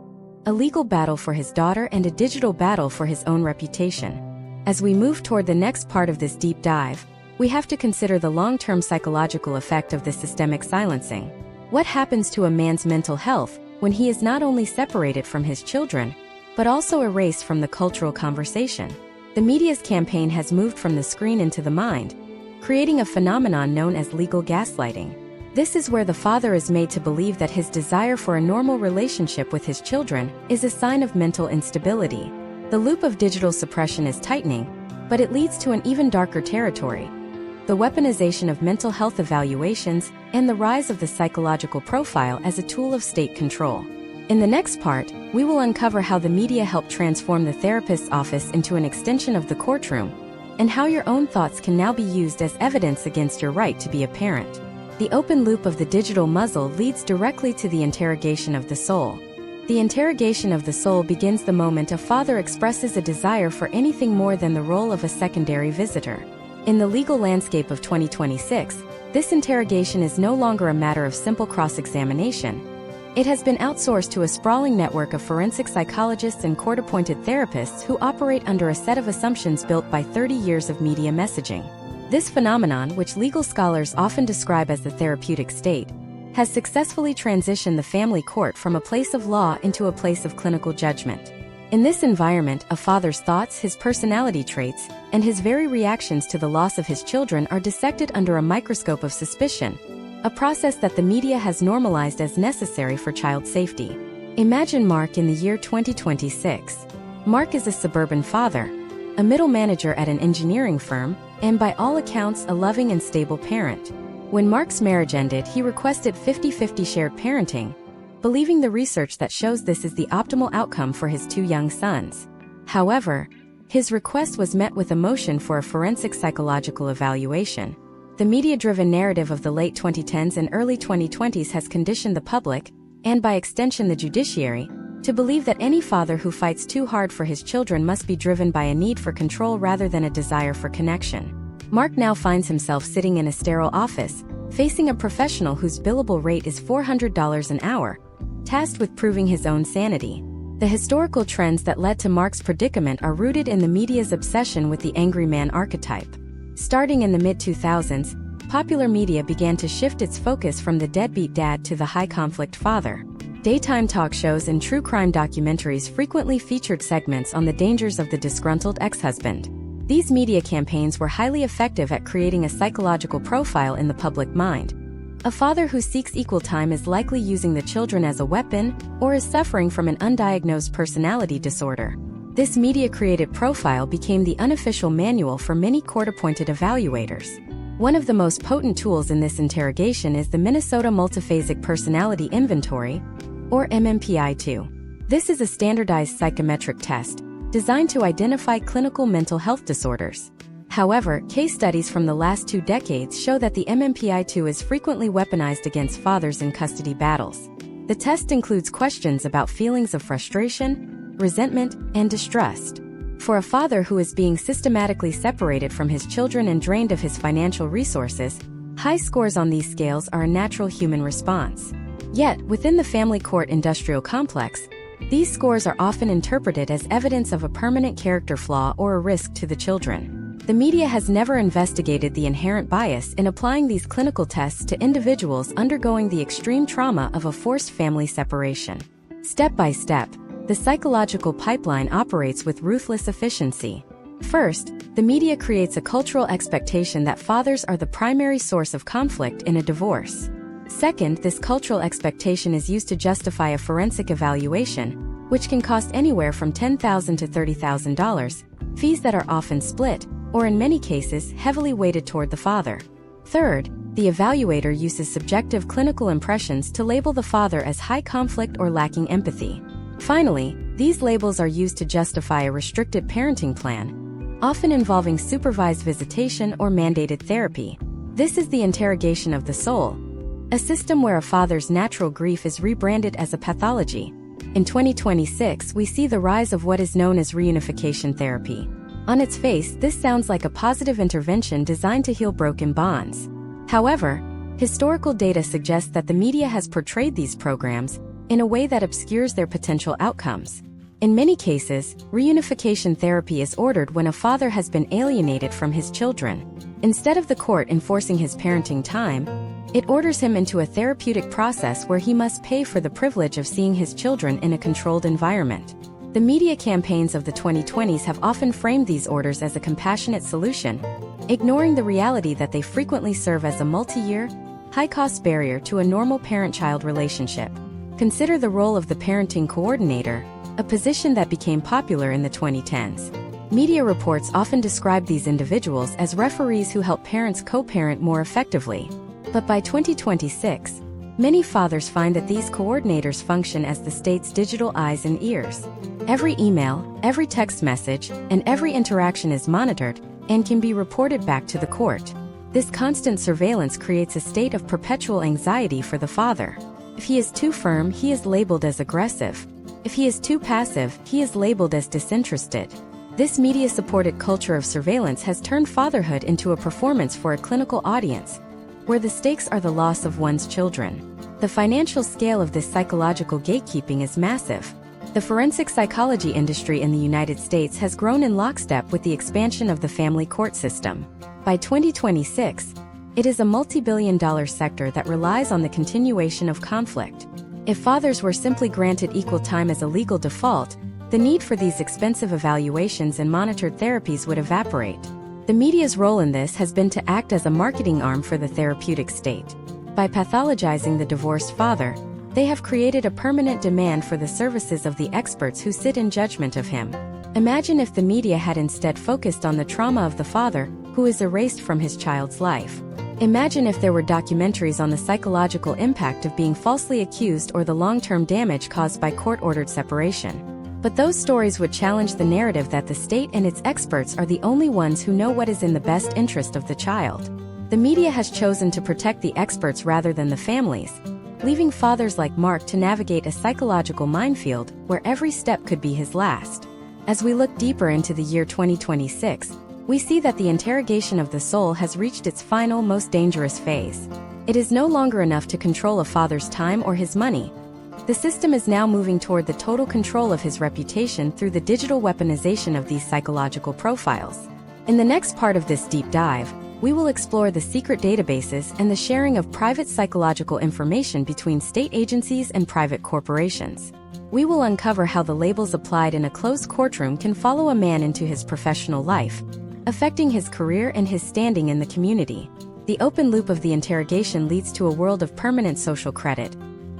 a legal battle for his daughter and a digital battle for his own reputation. As we move toward the next part of this deep dive, we have to consider the long-term psychological effect of this systemic silencing. What happens to a man's mental health when he is not only separated from his children, but also erased from the cultural conversation. The media's campaign has moved from the screen into the mind, creating a phenomenon known as legal gaslighting. This is where the father is made to believe that his desire for a normal relationship with his children is a sign of mental instability. The loop of digital suppression is tightening, but it leads to an even darker territory: the weaponization of mental health evaluations and the rise of the psychological profile as a tool of state control. In the next part, we will uncover how the media helped transform the therapist's office into an extension of the courtroom, and how your own thoughts can now be used as evidence against your right to be a parent. The open loop of the digital muzzle leads directly to the interrogation of the soul. The interrogation of the soul begins the moment a father expresses a desire for anything more than the role of a secondary visitor. In the legal landscape of 2026, this interrogation is no longer a matter of simple cross-examination. It has been outsourced to a sprawling network of forensic psychologists and court-appointed therapists who operate under a set of assumptions built by 30 years of media messaging. This phenomenon, which legal scholars often describe as the therapeutic state, has successfully transitioned the family court from a place of law into a place of clinical judgment. In this environment, a father's thoughts, his personality traits, and his very reactions to the loss of his children are dissected under a microscope of suspicion, a process that the media has normalized as necessary for child safety. Imagine Mark in the year 2026. Mark is a suburban father, a middle manager at an engineering firm, and by all accounts a loving and stable parent. When Mark's marriage ended, he requested 50-50 shared parenting, believing the research that shows this is the optimal outcome for his two young sons. However, his request was met with a motion for a forensic psychological evaluation. The media-driven narrative of the late 2010s and early 2020s has conditioned the public, and by extension the judiciary, to believe that any father who fights too hard for his children must be driven by a need for control rather than a desire for connection. Mark now finds himself sitting in a sterile office, facing a professional whose billable rate is $400 an hour, tasked with proving his own sanity. The historical trends that led to Mark's predicament are rooted in the media's obsession with the angry man archetype. Starting in the mid-2000s, popular media began to shift its focus from the deadbeat dad to the high-conflict father. Daytime talk shows and true crime documentaries frequently featured segments on the dangers of the disgruntled ex-husband. These media campaigns were highly effective at creating a psychological profile in the public mind. A father who seeks equal time is likely using the children as a weapon or is suffering from an undiagnosed personality disorder. This media-created profile became the unofficial manual for many court-appointed evaluators. One of the most potent tools in this interrogation is the Minnesota Multiphasic Personality Inventory, or MMPI-2. This is a standardized psychometric test designed to identify clinical mental health disorders. However, case studies from the last 2 decades show that the MMPI-2 is frequently weaponized against fathers in custody battles. The test includes questions about feelings of frustration, resentment, and distrust. For a father who is being systematically separated from his children and drained of his financial resources, high scores on these scales are a natural human response. Yet, within the family court industrial complex, these scores are often interpreted as evidence of a permanent character flaw or a risk to the children. The media has never investigated the inherent bias in applying these clinical tests to individuals undergoing the extreme trauma of a forced family separation. Step by step, the psychological pipeline operates with ruthless efficiency. First, the media creates a cultural expectation that fathers are the primary source of conflict in a divorce. Second, this cultural expectation is used to justify a forensic evaluation, which can cost anywhere from $10,000 to $30,000, fees that are often split, or in many cases, heavily weighted toward the father. Third, the evaluator uses subjective clinical impressions to label the father as high conflict or lacking empathy. Finally, these labels are used to justify a restricted parenting plan, often involving supervised visitation or mandated therapy. This is the interrogation of the soul, a system where a father's natural grief is rebranded as a pathology. In 2026, we see the rise of what is known as reunification therapy. On its face, this sounds like a positive intervention designed to heal broken bonds. However, historical data suggests that the media has portrayed these programs in a way that obscures their potential outcomes. In many cases, reunification therapy is ordered when a father has been alienated from his children. Instead of the court enforcing his parenting time, It orders him into a therapeutic process where he must pay for the privilege of seeing his children in a controlled environment. The media campaigns of the 2020s have often framed these orders as a compassionate solution, ignoring the reality that they frequently serve as a multi-year, high-cost barrier to a normal parent-child relationship. Consider the role of the parenting coordinator, a position that became popular in the 2010s. Media reports often describe these individuals as referees who help parents co-parent more effectively. But by 2026, many fathers find that these coordinators function as the state's digital eyes and ears. Every email, every text message, and every interaction is monitored and can be reported back to the court. This constant surveillance creates a state of perpetual anxiety for the father. If he is too firm, he is labeled as aggressive. If he is too passive, he is labeled as disinterested. This media-supported culture of surveillance has turned fatherhood into a performance for a clinical audience, where the stakes are the loss of one's children. The financial scale of this psychological gatekeeping is massive. The forensic psychology industry in the United States has grown in lockstep with the expansion of the family court system. By 2026, it is a multi-billion-dollar sector that relies on the continuation of conflict. If fathers were simply granted equal time as a legal default, the need for these expensive evaluations and monitored therapies would evaporate. The media's role in this has been to act as a marketing arm for the therapeutic state. By pathologizing the divorced father, they have created a permanent demand for the services of the experts who sit in judgment of him. Imagine if the media had instead focused on the trauma of the father, who is erased from his child's life. Imagine if there were documentaries on the psychological impact of being falsely accused or the long-term damage caused by court-ordered separation. But those stories would challenge the narrative that the state and its experts are the only ones who know what is in the best interest of the child. The media has chosen to protect the experts rather than the families, leaving fathers like Mark to navigate a psychological minefield where every step could be his last. As we look deeper into the year 2026, we see that the interrogation of the soul has reached its final, most dangerous phase. It is no longer enough to control a father's time or his money. The system is now moving toward the total control of his reputation through the digital weaponization of these psychological profiles. In the next part of this deep dive, we will explore the secret databases and the sharing of private psychological information between state agencies and private corporations. We will uncover how the labels applied in a closed courtroom can follow a man into his professional life, affecting his career and his standing in the community. The open loop of the interrogation leads to a world of permanent social credit,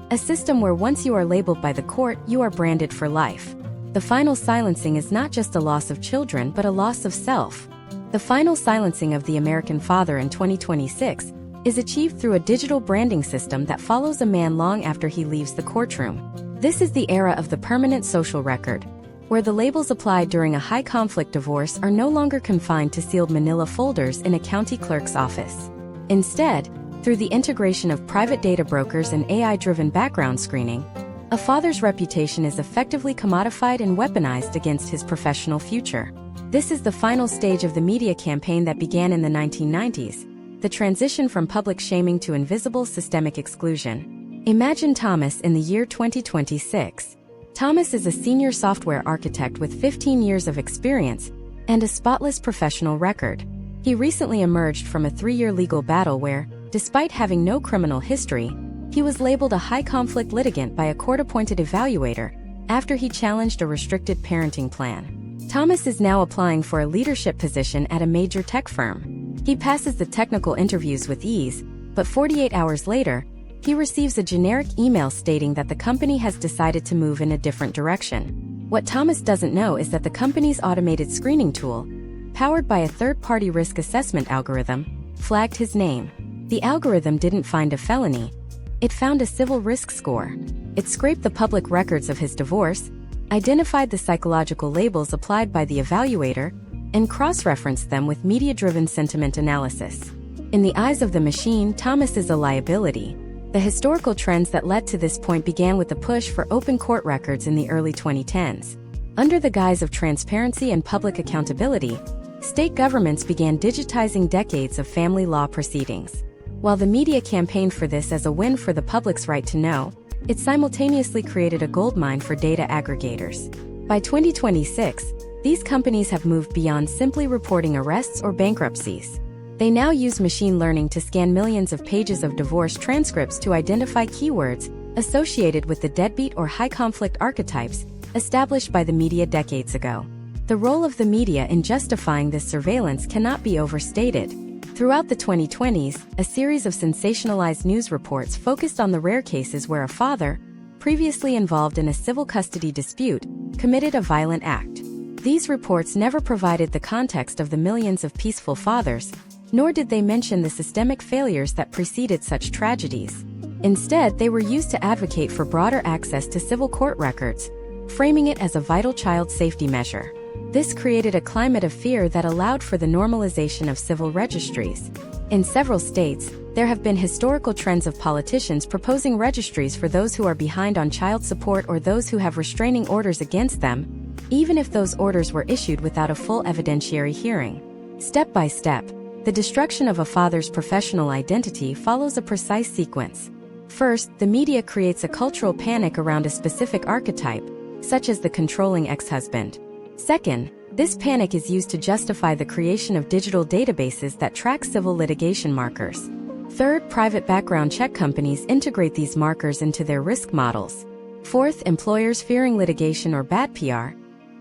a system where once you are labeled by the court, you are branded for life. The final silencing is not just a loss of children but a loss of self. The final silencing of the American father in 2026 is achieved through a digital branding system that follows a man long after he leaves the courtroom. This is the era of the permanent social record, where the labels applied during a high-conflict divorce are no longer confined to sealed manila folders in a county clerk's office. Instead, through the integration of private data brokers and AI-driven background screening, a father's reputation is effectively commodified and weaponized against his professional future. This is the final stage of the media campaign that began in the 1990s, the transition from public shaming to invisible systemic exclusion. Imagine Thomas in the year 2026. Thomas is a senior software architect with 15 years of experience and a spotless professional record. He recently emerged from a 3-year legal battle where, despite having no criminal history, he was labeled a high-conflict litigant by a court-appointed evaluator after he challenged a restricted parenting plan. Thomas is now applying for a leadership position at a major tech firm. He passes the technical interviews with ease, but 48 hours later, he receives a generic email stating that the company has decided to move in a different direction. What Thomas doesn't know is that the company's automated screening tool, powered by a third-party risk assessment algorithm, flagged his name. The algorithm didn't find a felony. It found a civil risk score. It scraped the public records of his divorce, identified the psychological labels applied by the evaluator, and cross-referenced them with media-driven sentiment analysis. In the eyes of the machine, Thomas is a liability. The historical trends that led to this point began with the push for open court records in the early 2010s. Under the guise of transparency and public accountability, state governments began digitizing decades of family law proceedings. While the media campaigned for this as a win for the public's right to know, it simultaneously created a goldmine for data aggregators. By 2026, these companies have moved beyond simply reporting arrests or bankruptcies. They now use machine learning to scan millions of pages of divorce transcripts to identify keywords associated with the deadbeat or high-conflict archetypes established by the media decades ago. The role of the media in justifying this surveillance cannot be overstated. Throughout the 2020s, a series of sensationalized news reports focused on the rare cases where a father, previously involved in a civil custody dispute, committed a violent act. These reports never provided the context of the millions of peaceful fathers, nor did they mention the systemic failures that preceded such tragedies. Instead, they were used to advocate for broader access to civil court records, framing it as a vital child safety measure. This created a climate of fear that allowed for the normalization of civil registries. In several states, there have been historical trends of politicians proposing registries for those who are behind on child support or those who have restraining orders against them, even if those orders were issued without a full evidentiary hearing. Step by step, the destruction of a father's professional identity follows a precise sequence. First, the media creates a cultural panic around a specific archetype, such as the controlling ex-husband. Second, this panic is used to justify the creation of digital databases that track civil litigation markers. Third, private background check companies integrate these markers into their risk models. Fourth, employers fearing litigation or bad PR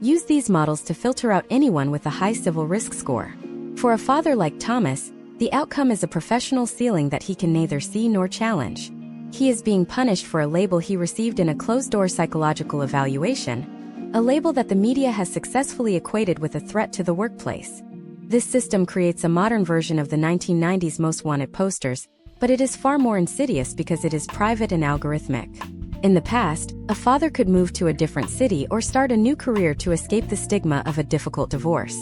use these models to filter out anyone with a high civil risk score. For a father like Thomas, the outcome is a professional ceiling that he can neither see nor challenge. He is being punished for a label he received in a closed-door psychological evaluation, a label that the media has successfully equated with a threat to the workplace. This system creates a modern version of the 1990s most wanted posters, but it is far more insidious because it is private and algorithmic. In the past, a father could move to a different city or start a new career to escape the stigma of a difficult divorce.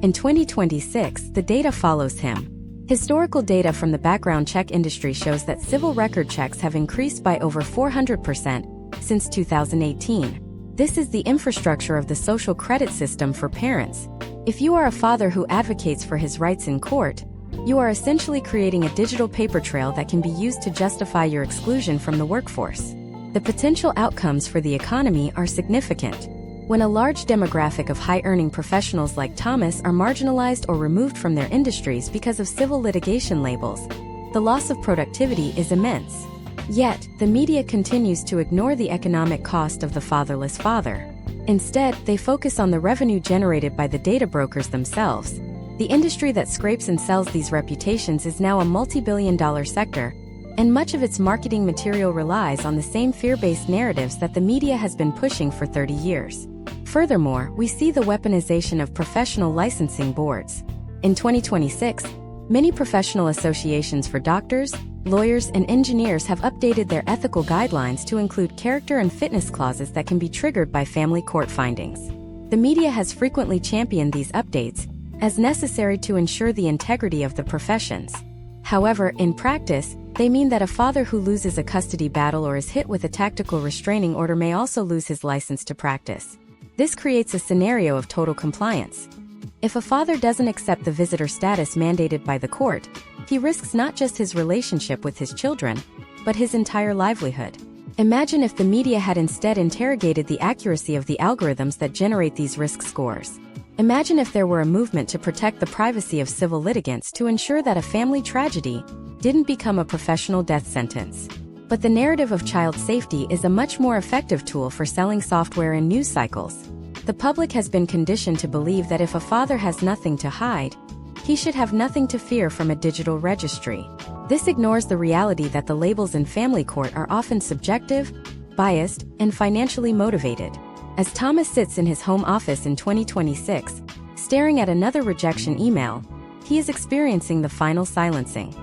In 2026, the data follows him. Historical data from the background check industry shows that civil record checks have increased by over 400% since 2018. This is the infrastructure of the social credit system for parents. If you are a father who advocates for his rights in court, you are essentially creating a digital paper trail that can be used to justify your exclusion from the workforce. The potential outcomes for the economy are significant. When a large demographic of high-earning professionals like Thomas are marginalized or removed from their industries because of civil litigation labels, the loss of productivity is immense. Yet, the media continues to ignore the economic cost of the fatherless father. Instead, they focus on the revenue generated by the data brokers themselves. The industry that scrapes and sells these reputations is now a multi-billion-dollar sector, and much of its marketing material relies on the same fear-based narratives that the media has been pushing for 30 years. Furthermore, we see the weaponization of professional licensing boards. In 2026, many professional associations for doctors, lawyers, and engineers have updated their ethical guidelines to include character and fitness clauses that can be triggered by family court findings. The media has frequently championed these updates as necessary to ensure the integrity of the professions. However, in practice, they mean that a father who loses a custody battle or is hit with a tactical restraining order may also lose his license to practice. This creates a scenario of total compliance. If a father doesn't accept the visitor status mandated by the court, he risks not just his relationship with his children, but his entire livelihood. Imagine if the media had instead interrogated the accuracy of the algorithms that generate these risk scores. Imagine if there were a movement to protect the privacy of civil litigants to ensure that a family tragedy didn't become a professional death sentence. But the narrative of child safety is a much more effective tool for selling software in news cycles. The public has been conditioned to believe that if a father has nothing to hide, he should have nothing to fear from a digital registry. This ignores the reality that the labels in family court are often subjective, biased, and financially motivated. As Thomas sits in his home office in 2026, staring at another rejection email, he is experiencing the final silencing.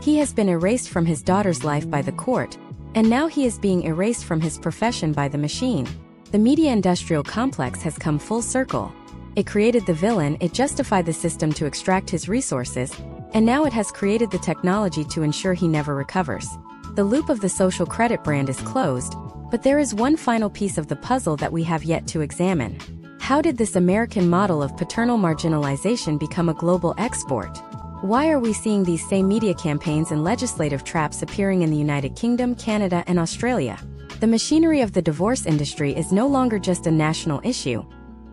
He has been erased from his daughter's life by the court, and now he is being erased from his profession by the machine. The media industrial complex has come full circle. It created the villain, it justified the system to extract his resources, and now it has created the technology to ensure he never recovers. The loop of the social credit brand is closed, but there is one final piece of the puzzle that we have yet to examine. How did this American model of paternal marginalization become a global export? Why are we seeing these same media campaigns and legislative traps appearing in the United Kingdom, Canada, and Australia? The machinery of the divorce industry is no longer just a national issue.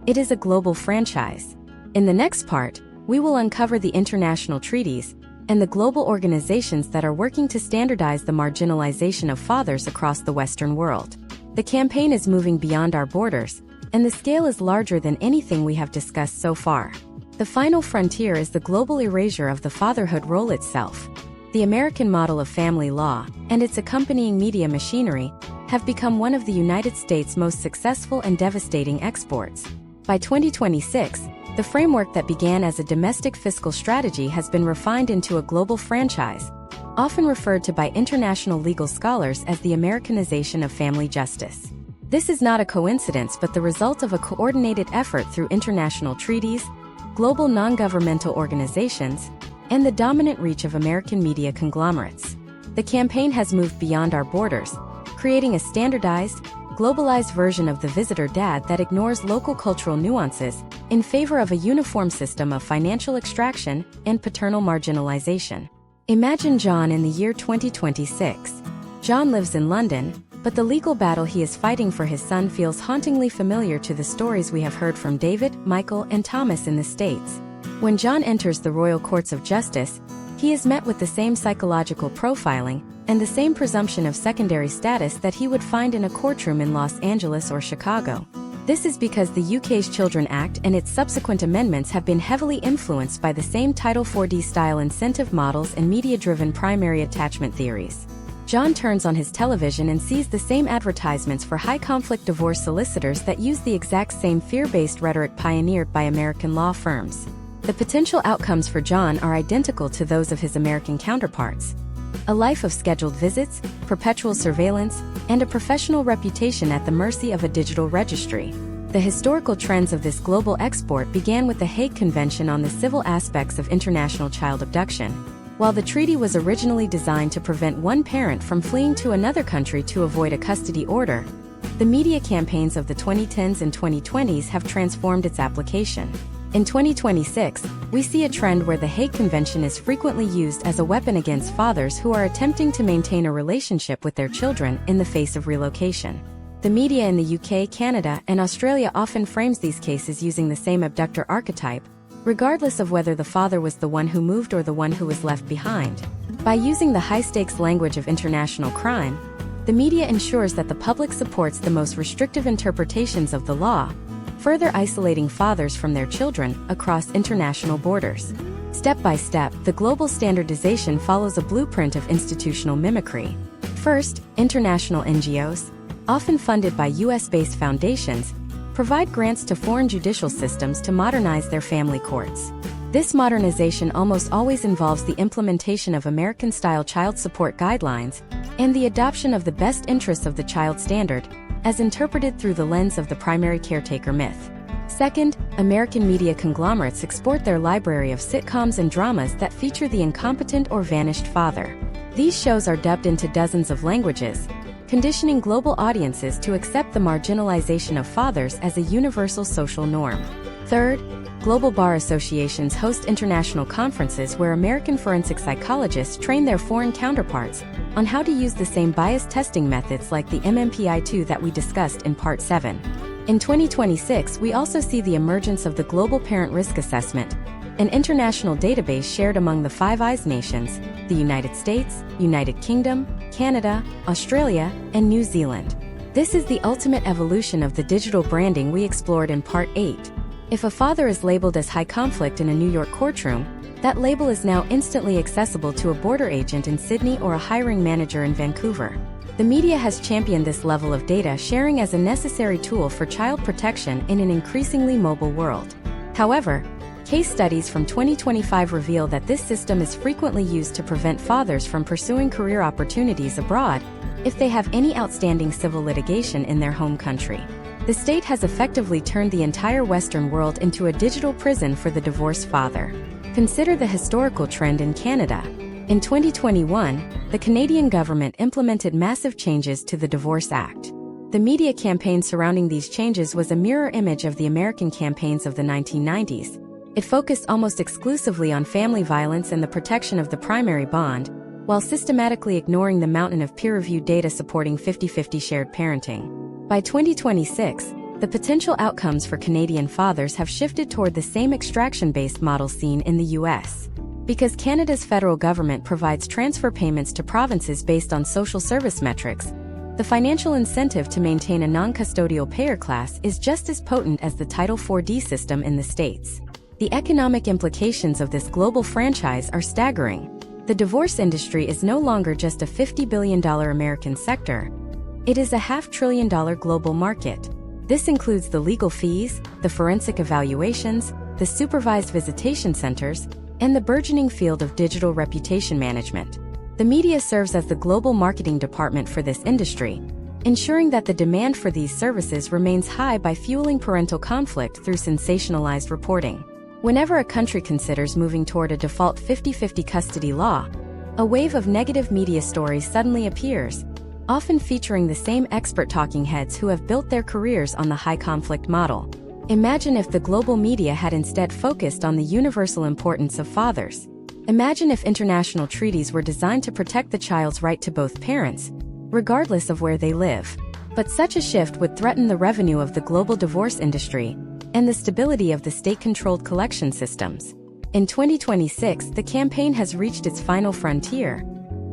It is a global franchise. In the next part, we will uncover the international treaties and the global organizations that are working to standardize the marginalization of fathers across the Western world. The campaign is moving beyond our borders, and the scale is larger than anything we have discussed so far. The final frontier is the global erasure of the fatherhood role itself. The American model of family law, and its accompanying media machinery, have become one of the United States' most successful and devastating exports. By 2026, the framework that began as a domestic fiscal strategy has been refined into a global franchise, often referred to by international legal scholars as the Americanization of family justice. This is not a coincidence but the result of a coordinated effort through international treaties, global non-governmental organizations, and the dominant reach of American media conglomerates. The campaign has moved beyond our borders, creating a standardized, globalized version of the visitor dad that ignores local cultural nuances in favor of a uniform system of financial extraction and paternal marginalization. Imagine John in the year 2026. John lives in London, but the legal battle he is fighting for his son feels hauntingly familiar to the stories we have heard from David, Michael, and Thomas in the States. When John enters the Royal Courts of Justice, he is met with the same psychological profiling and the same presumption of secondary status that he would find in a courtroom in Los Angeles or Chicago. This is because the UK's Children Act and its subsequent amendments have been heavily influenced by the same Title 4D-style incentive models and media-driven primary attachment theories. John turns on his television and sees the same advertisements for high-conflict divorce solicitors that use the exact same fear-based rhetoric pioneered by American law firms. The potential outcomes for John are identical to those of his American counterparts: a life of scheduled visits, perpetual surveillance, and a professional reputation at the mercy of a digital registry. The historical trends of this global export began with the Hague Convention on the Civil Aspects of International Child Abduction. While the treaty was originally designed to prevent one parent from fleeing to another country to avoid a custody order, the media campaigns of the 2010s and 2020s have transformed its application. In 2026, we see a trend where the Hague Convention is frequently used as a weapon against fathers who are attempting to maintain a relationship with their children in the face of relocation. The media in the UK, Canada, and Australia often frames these cases using the same abductor archetype, regardless of whether the father was the one who moved or the one who was left behind. By using the high-stakes language of international crime, the media ensures that the public supports the most restrictive interpretations of the law, further isolating fathers from their children across international borders. Step by step, the global standardization follows a blueprint of institutional mimicry. First, international NGOs, often funded by US-based foundations, provide grants to foreign judicial systems to modernize their family courts. This modernization almost always involves the implementation of American-style child support guidelines and the adoption of the best interests of the child standard, as interpreted through the lens of the primary caretaker myth. Second, American media conglomerates export their library of sitcoms and dramas that feature the incompetent or vanished father. These shows are dubbed into dozens of languages, conditioning global audiences to accept the marginalization of fathers as a universal social norm. Third, global bar associations host international conferences where American forensic psychologists train their foreign counterparts on how to use the same bias testing methods like the MMPI-2 that we discussed in Part 7. In 2026, we also see the emergence of the Global Parent Risk Assessment, an international database shared among the Five Eyes nations, the United States, United Kingdom, Canada, Australia, and New Zealand. This is the ultimate evolution of the digital branding we explored in Part 8. If a father is labeled as high conflict in a New York courtroom, that label is now instantly accessible to a border agent in Sydney or a hiring manager in Vancouver. The media has championed this level of data sharing as a necessary tool for child protection in an increasingly mobile world. However, case studies from 2025 reveal that this system is frequently used to prevent fathers from pursuing career opportunities abroad if they have any outstanding civil litigation in their home country. The state has effectively turned the entire Western world into a digital prison for the divorced father. Consider the historical trend in Canada. In 2021, the Canadian government implemented massive changes to the Divorce Act. The media campaign surrounding these changes was a mirror image of the American campaigns of the 1990s. It focused almost exclusively on family violence and the protection of the primary bond, while systematically ignoring the mountain of peer-reviewed data supporting 50-50 shared parenting. By 2026, The potential outcomes for Canadian fathers have shifted toward the same extraction-based model seen in the US. Because Canada's federal government provides transfer payments to provinces based on social service metrics, the financial incentive to maintain a non-custodial payer class is just as potent as the Title 4D system in the States. The economic implications of this global franchise are staggering. The divorce industry is no longer just a $50 billion American sector. It is a $500 billion global market. This includes the legal fees, the forensic evaluations, the supervised visitation centers, and the burgeoning field of digital reputation management. The media serves as the global marketing department for this industry, ensuring that the demand for these services remains high by fueling parental conflict through sensationalized reporting. Whenever a country considers moving toward a default 50-50 custody law, a wave of negative media stories suddenly appears, often featuring the same expert talking heads who have built their careers on the high-conflict model. Imagine if the global media had instead focused on the universal importance of fathers. Imagine if international treaties were designed to protect the child's right to both parents, regardless of where they live. But such a shift would threaten the revenue of the global divorce industry and the stability of the state-controlled collection systems. In 2026, the campaign has reached its final frontier: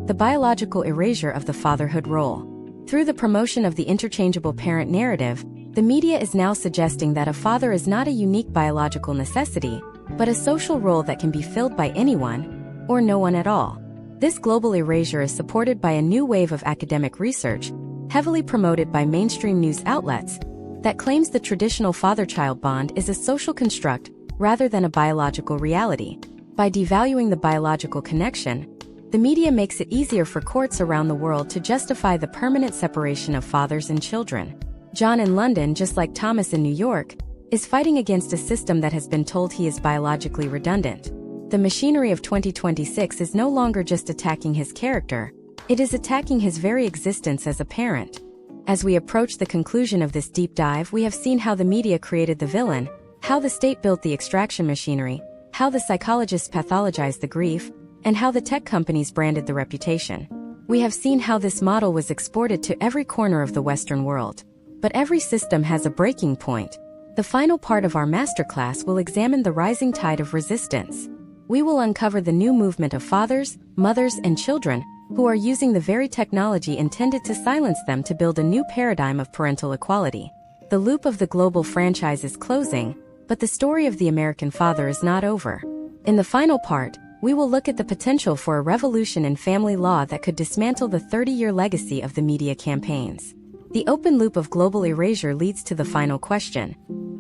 the biological erasure of the fatherhood role. Through the promotion of the interchangeable parent narrative, the media is now suggesting that a father is not a unique biological necessity, but a social role that can be filled by anyone, or no one at all. This global erasure is supported by a new wave of academic research, heavily promoted by mainstream news outlets, that claims the traditional father-child bond is a social construct rather than a biological reality. By devaluing the biological connection, the media makes it easier for courts around the world to justify the permanent separation of fathers and children. John in London, just like Thomas in New York, is fighting against a system that has been told he is biologically redundant. The machinery of 2026 is no longer just attacking his character, it is attacking his very existence as a parent. As we approach the conclusion of this deep dive, we have seen how the media created the villain, how the state built the extraction machinery, how the psychologists pathologized the grief, and how the tech companies branded the reputation. We have seen how this model was exported to every corner of the Western world. But every system has a breaking point. The final part of our masterclass will examine the rising tide of resistance. We will uncover the new movement of fathers, mothers, and children who are using the very technology intended to silence them to build a new paradigm of parental equality. The loop of the global franchise is closing, but the story of the American father is not over. In the final part, we will look at the potential for a revolution in family law that could dismantle the 30-year legacy of the media campaigns. The open loop of global erasure leads to the final question: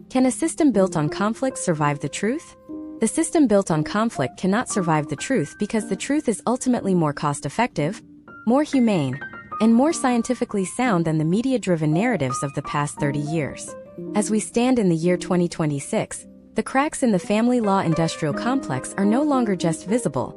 can a system built on conflict survive the truth? The system built on conflict cannot survive the truth because the truth is ultimately more cost-effective, more humane, and more scientifically sound than the media-driven narratives of the past 30 years. As we stand in the year 2026, the cracks in the family law industrial complex are no longer just visible.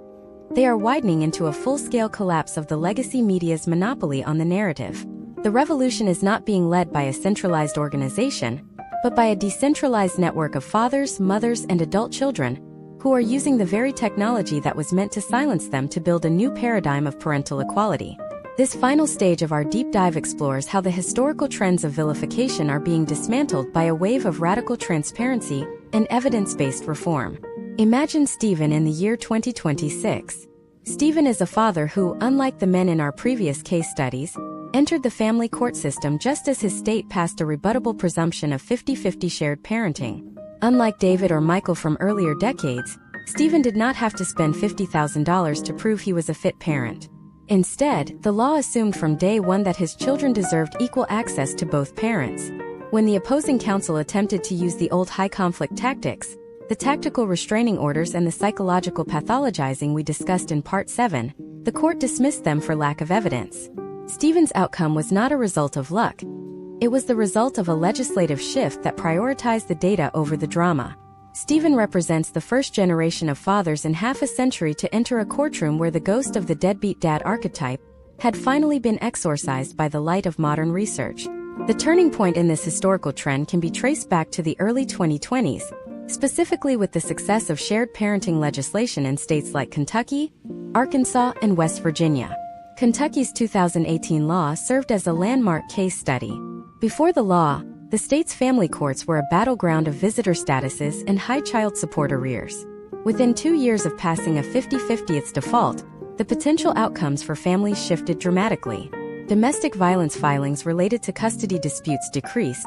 They are widening into a full-scale collapse of the legacy media's monopoly on the narrative. The revolution is not being led by a centralized organization, but by a decentralized network of fathers, mothers, and adult children who are using the very technology that was meant to silence them to build a new paradigm of parental equality. This final stage of our deep dive explores how the historical trends of vilification are being dismantled by a wave of radical transparency and evidence-based reform. Imagine Stephen in the year 2026. Stephen is a father who, unlike the men in our previous case studies, entered the family court system just as his state passed a rebuttable presumption of 50-50 shared parenting. Unlike David or Michael from earlier decades, Stephen did not have to spend $50,000 to prove he was a fit parent. Instead, the law assumed from day one that his children deserved equal access to both parents. When the opposing counsel attempted to use the old high-conflict tactics, the tactical restraining orders and the psychological pathologizing we discussed in Part 7, the court dismissed them for lack of evidence. Stephen's outcome was not a result of luck. It was the result of a legislative shift that prioritized the data over the drama. Stephen represents the first generation of fathers in half a century to enter a courtroom where the ghost of the deadbeat dad archetype had finally been exorcised by the light of modern research. The turning point in this historical trend can be traced back to the early 2020s, specifically with the success of shared parenting legislation in states like Kentucky, Arkansas, and West Virginia. Kentucky's 2018 law served as a landmark case study. Before the law, The state's family courts were a battleground of visitor statuses and high child support arrears. Within 2 years of passing a 50/50 default, the potential outcomes for families shifted dramatically. Domestic violence filings related to custody disputes decreased,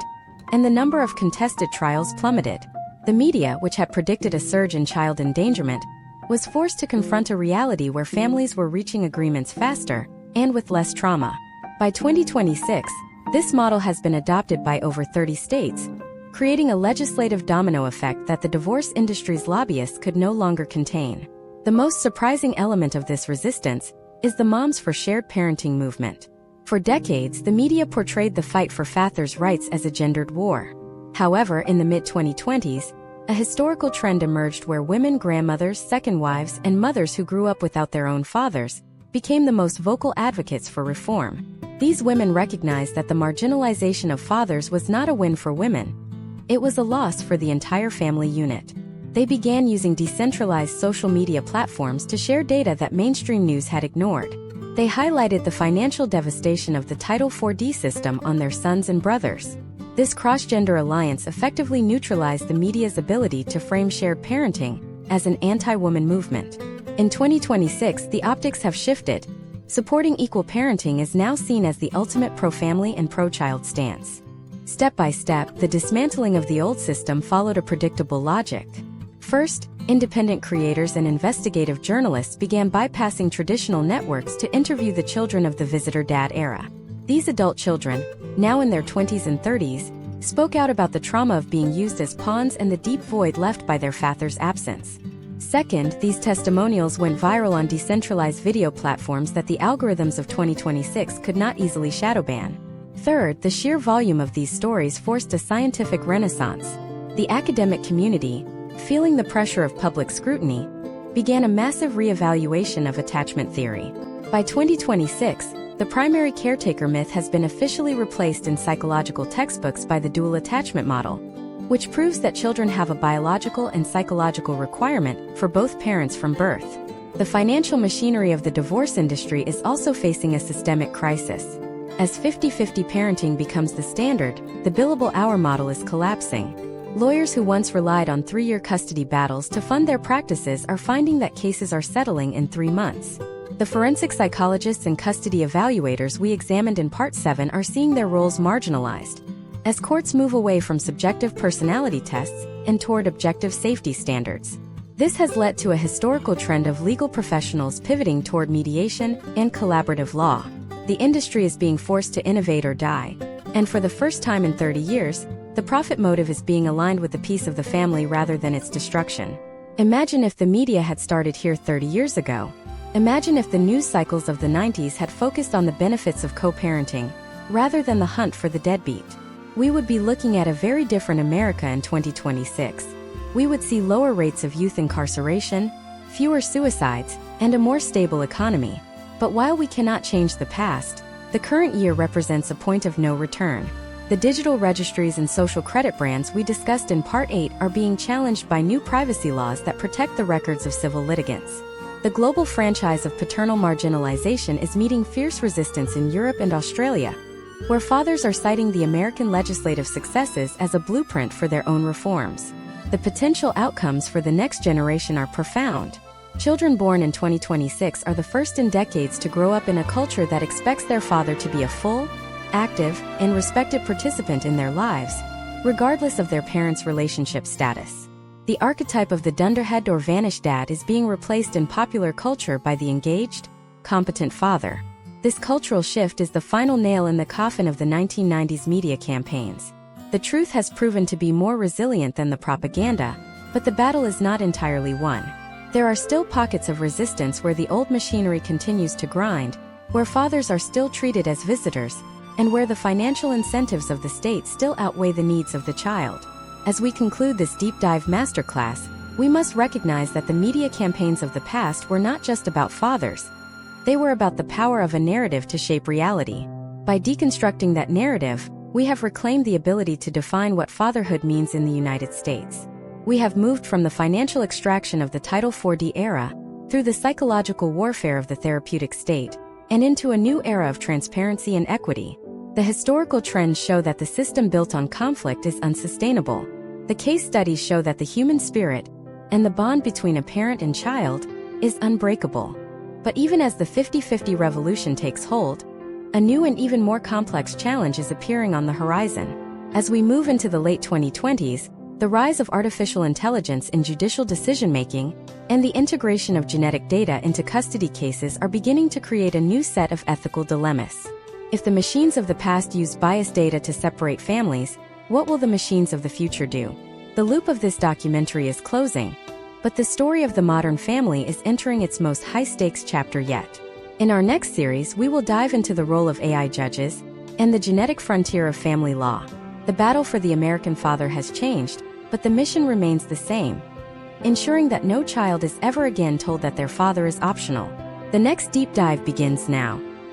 and the number of contested trials plummeted. The media, which had predicted a surge in child endangerment, was forced to confront a reality where families were reaching agreements faster and with less trauma. By 2026, this model has been adopted by over 30 states, creating a legislative domino effect that the divorce industry's lobbyists could no longer contain. The most surprising element of this resistance is the Moms for Shared Parenting movement. For decades, the media portrayed the fight for fathers' rights as a gendered war. However, in the mid-2020s, a historical trend emerged where women grandmothers, second wives, and mothers who grew up without their own fathers became the most vocal advocates for reform. These women recognized that the marginalization of fathers was not a win for women. It was a loss for the entire family unit. They began using decentralized social media platforms to share data that mainstream news had ignored. They highlighted the financial devastation of the Title IV system on their sons and brothers. This cross-gender alliance effectively neutralized the media's ability to frame shared parenting as an anti-woman movement. In 2026, the optics have shifted. Supporting equal parenting is now seen as the ultimate pro-family and pro-child stance. Step by step, the dismantling of the old system followed a predictable logic. First, independent creators and investigative journalists began bypassing traditional networks to interview the children of the visitor dad era. These adult children, now in their 20s and 30s, spoke out about the trauma of being used as pawns and the deep void left by their father's absence. Second, these testimonials went viral on decentralized video platforms that the algorithms of 2026 could not easily shadow ban. Third, the sheer volume of these stories forced a scientific renaissance. The academic community, feeling the pressure of public scrutiny, began a massive reevaluation of attachment theory. By 2026, the primary caretaker myth has been officially replaced in psychological textbooks by the dual attachment model, which proves that children have a biological and psychological requirement for both parents from birth. The financial machinery of the divorce industry is also facing a systemic crisis. As 50/50 parenting becomes the standard, the billable hour model is collapsing. Lawyers who once relied on 3-year custody battles to fund their practices are finding that cases are settling in 3 months. The forensic psychologists and custody evaluators we examined in Part 7 are seeing their roles marginalized, as courts move away from subjective personality tests and toward objective safety standards. This has led to a historical trend of legal professionals pivoting toward mediation and collaborative law. The industry is being forced to innovate or die, and for the first time in 30 years, the profit motive is being aligned with the peace of the family rather than its destruction. Imagine if the media had started here 30 years ago. Imagine if the news cycles of the 90s had focused on the benefits of co-parenting, rather than the hunt for the deadbeat. We would be looking at a very different America in 2026. We would see lower rates of youth incarceration, fewer suicides, and a more stable economy. But while we cannot change the past, the current year represents a point of no return. The digital registries and social credit brands we discussed in Part 8 are being challenged by new privacy laws that protect the records of civil litigants. The global franchise of paternal marginalization is meeting fierce resistance in Europe and Australia, where fathers are citing the American legislative successes as a blueprint for their own reforms. The potential outcomes for the next generation are profound. Children born in 2026 are the first in decades to grow up in a culture that expects their father to be a full, active, and respected participant in their lives, regardless of their parents' relationship status. The archetype of the dunderhead or vanished dad is being replaced in popular culture by the engaged, competent father. This cultural shift is the final nail in the coffin of the 1990s media campaigns. The truth has proven to be more resilient than the propaganda, but the battle is not entirely won. There are still pockets of resistance where the old machinery continues to grind, where fathers are still treated as visitors, and where the financial incentives of the state still outweigh the needs of the child. As we conclude this deep dive masterclass, we must recognize that the media campaigns of the past were not just about fathers. They were about the power of a narrative to shape reality. By deconstructing that narrative, we have reclaimed the ability to define what fatherhood means in the United States. We have moved from the financial extraction of the Title IV era, through the psychological warfare of the therapeutic state, and into a new era of transparency and equity. The historical trends show that the system built on conflict is unsustainable. The case studies show that the human spirit, and the bond between a parent and child, is unbreakable. But even as the 50-50 revolution takes hold, a new and even more complex challenge is appearing on the horizon. As we move into the late 2020s, the rise of artificial intelligence in judicial decision-making and the integration of genetic data into custody cases are beginning to create a new set of ethical dilemmas. If the machines of the past used biased data to separate families, what will the machines of the future do? The loop of this documentary is closing, but the story of the modern family is entering its most high-stakes chapter yet. In our next series, we will dive into the role of AI judges and the genetic frontier of family law. The battle for the American father has changed, but the mission remains the same, ensuring that no child is ever again told that their father is optional. The next deep dive begins now.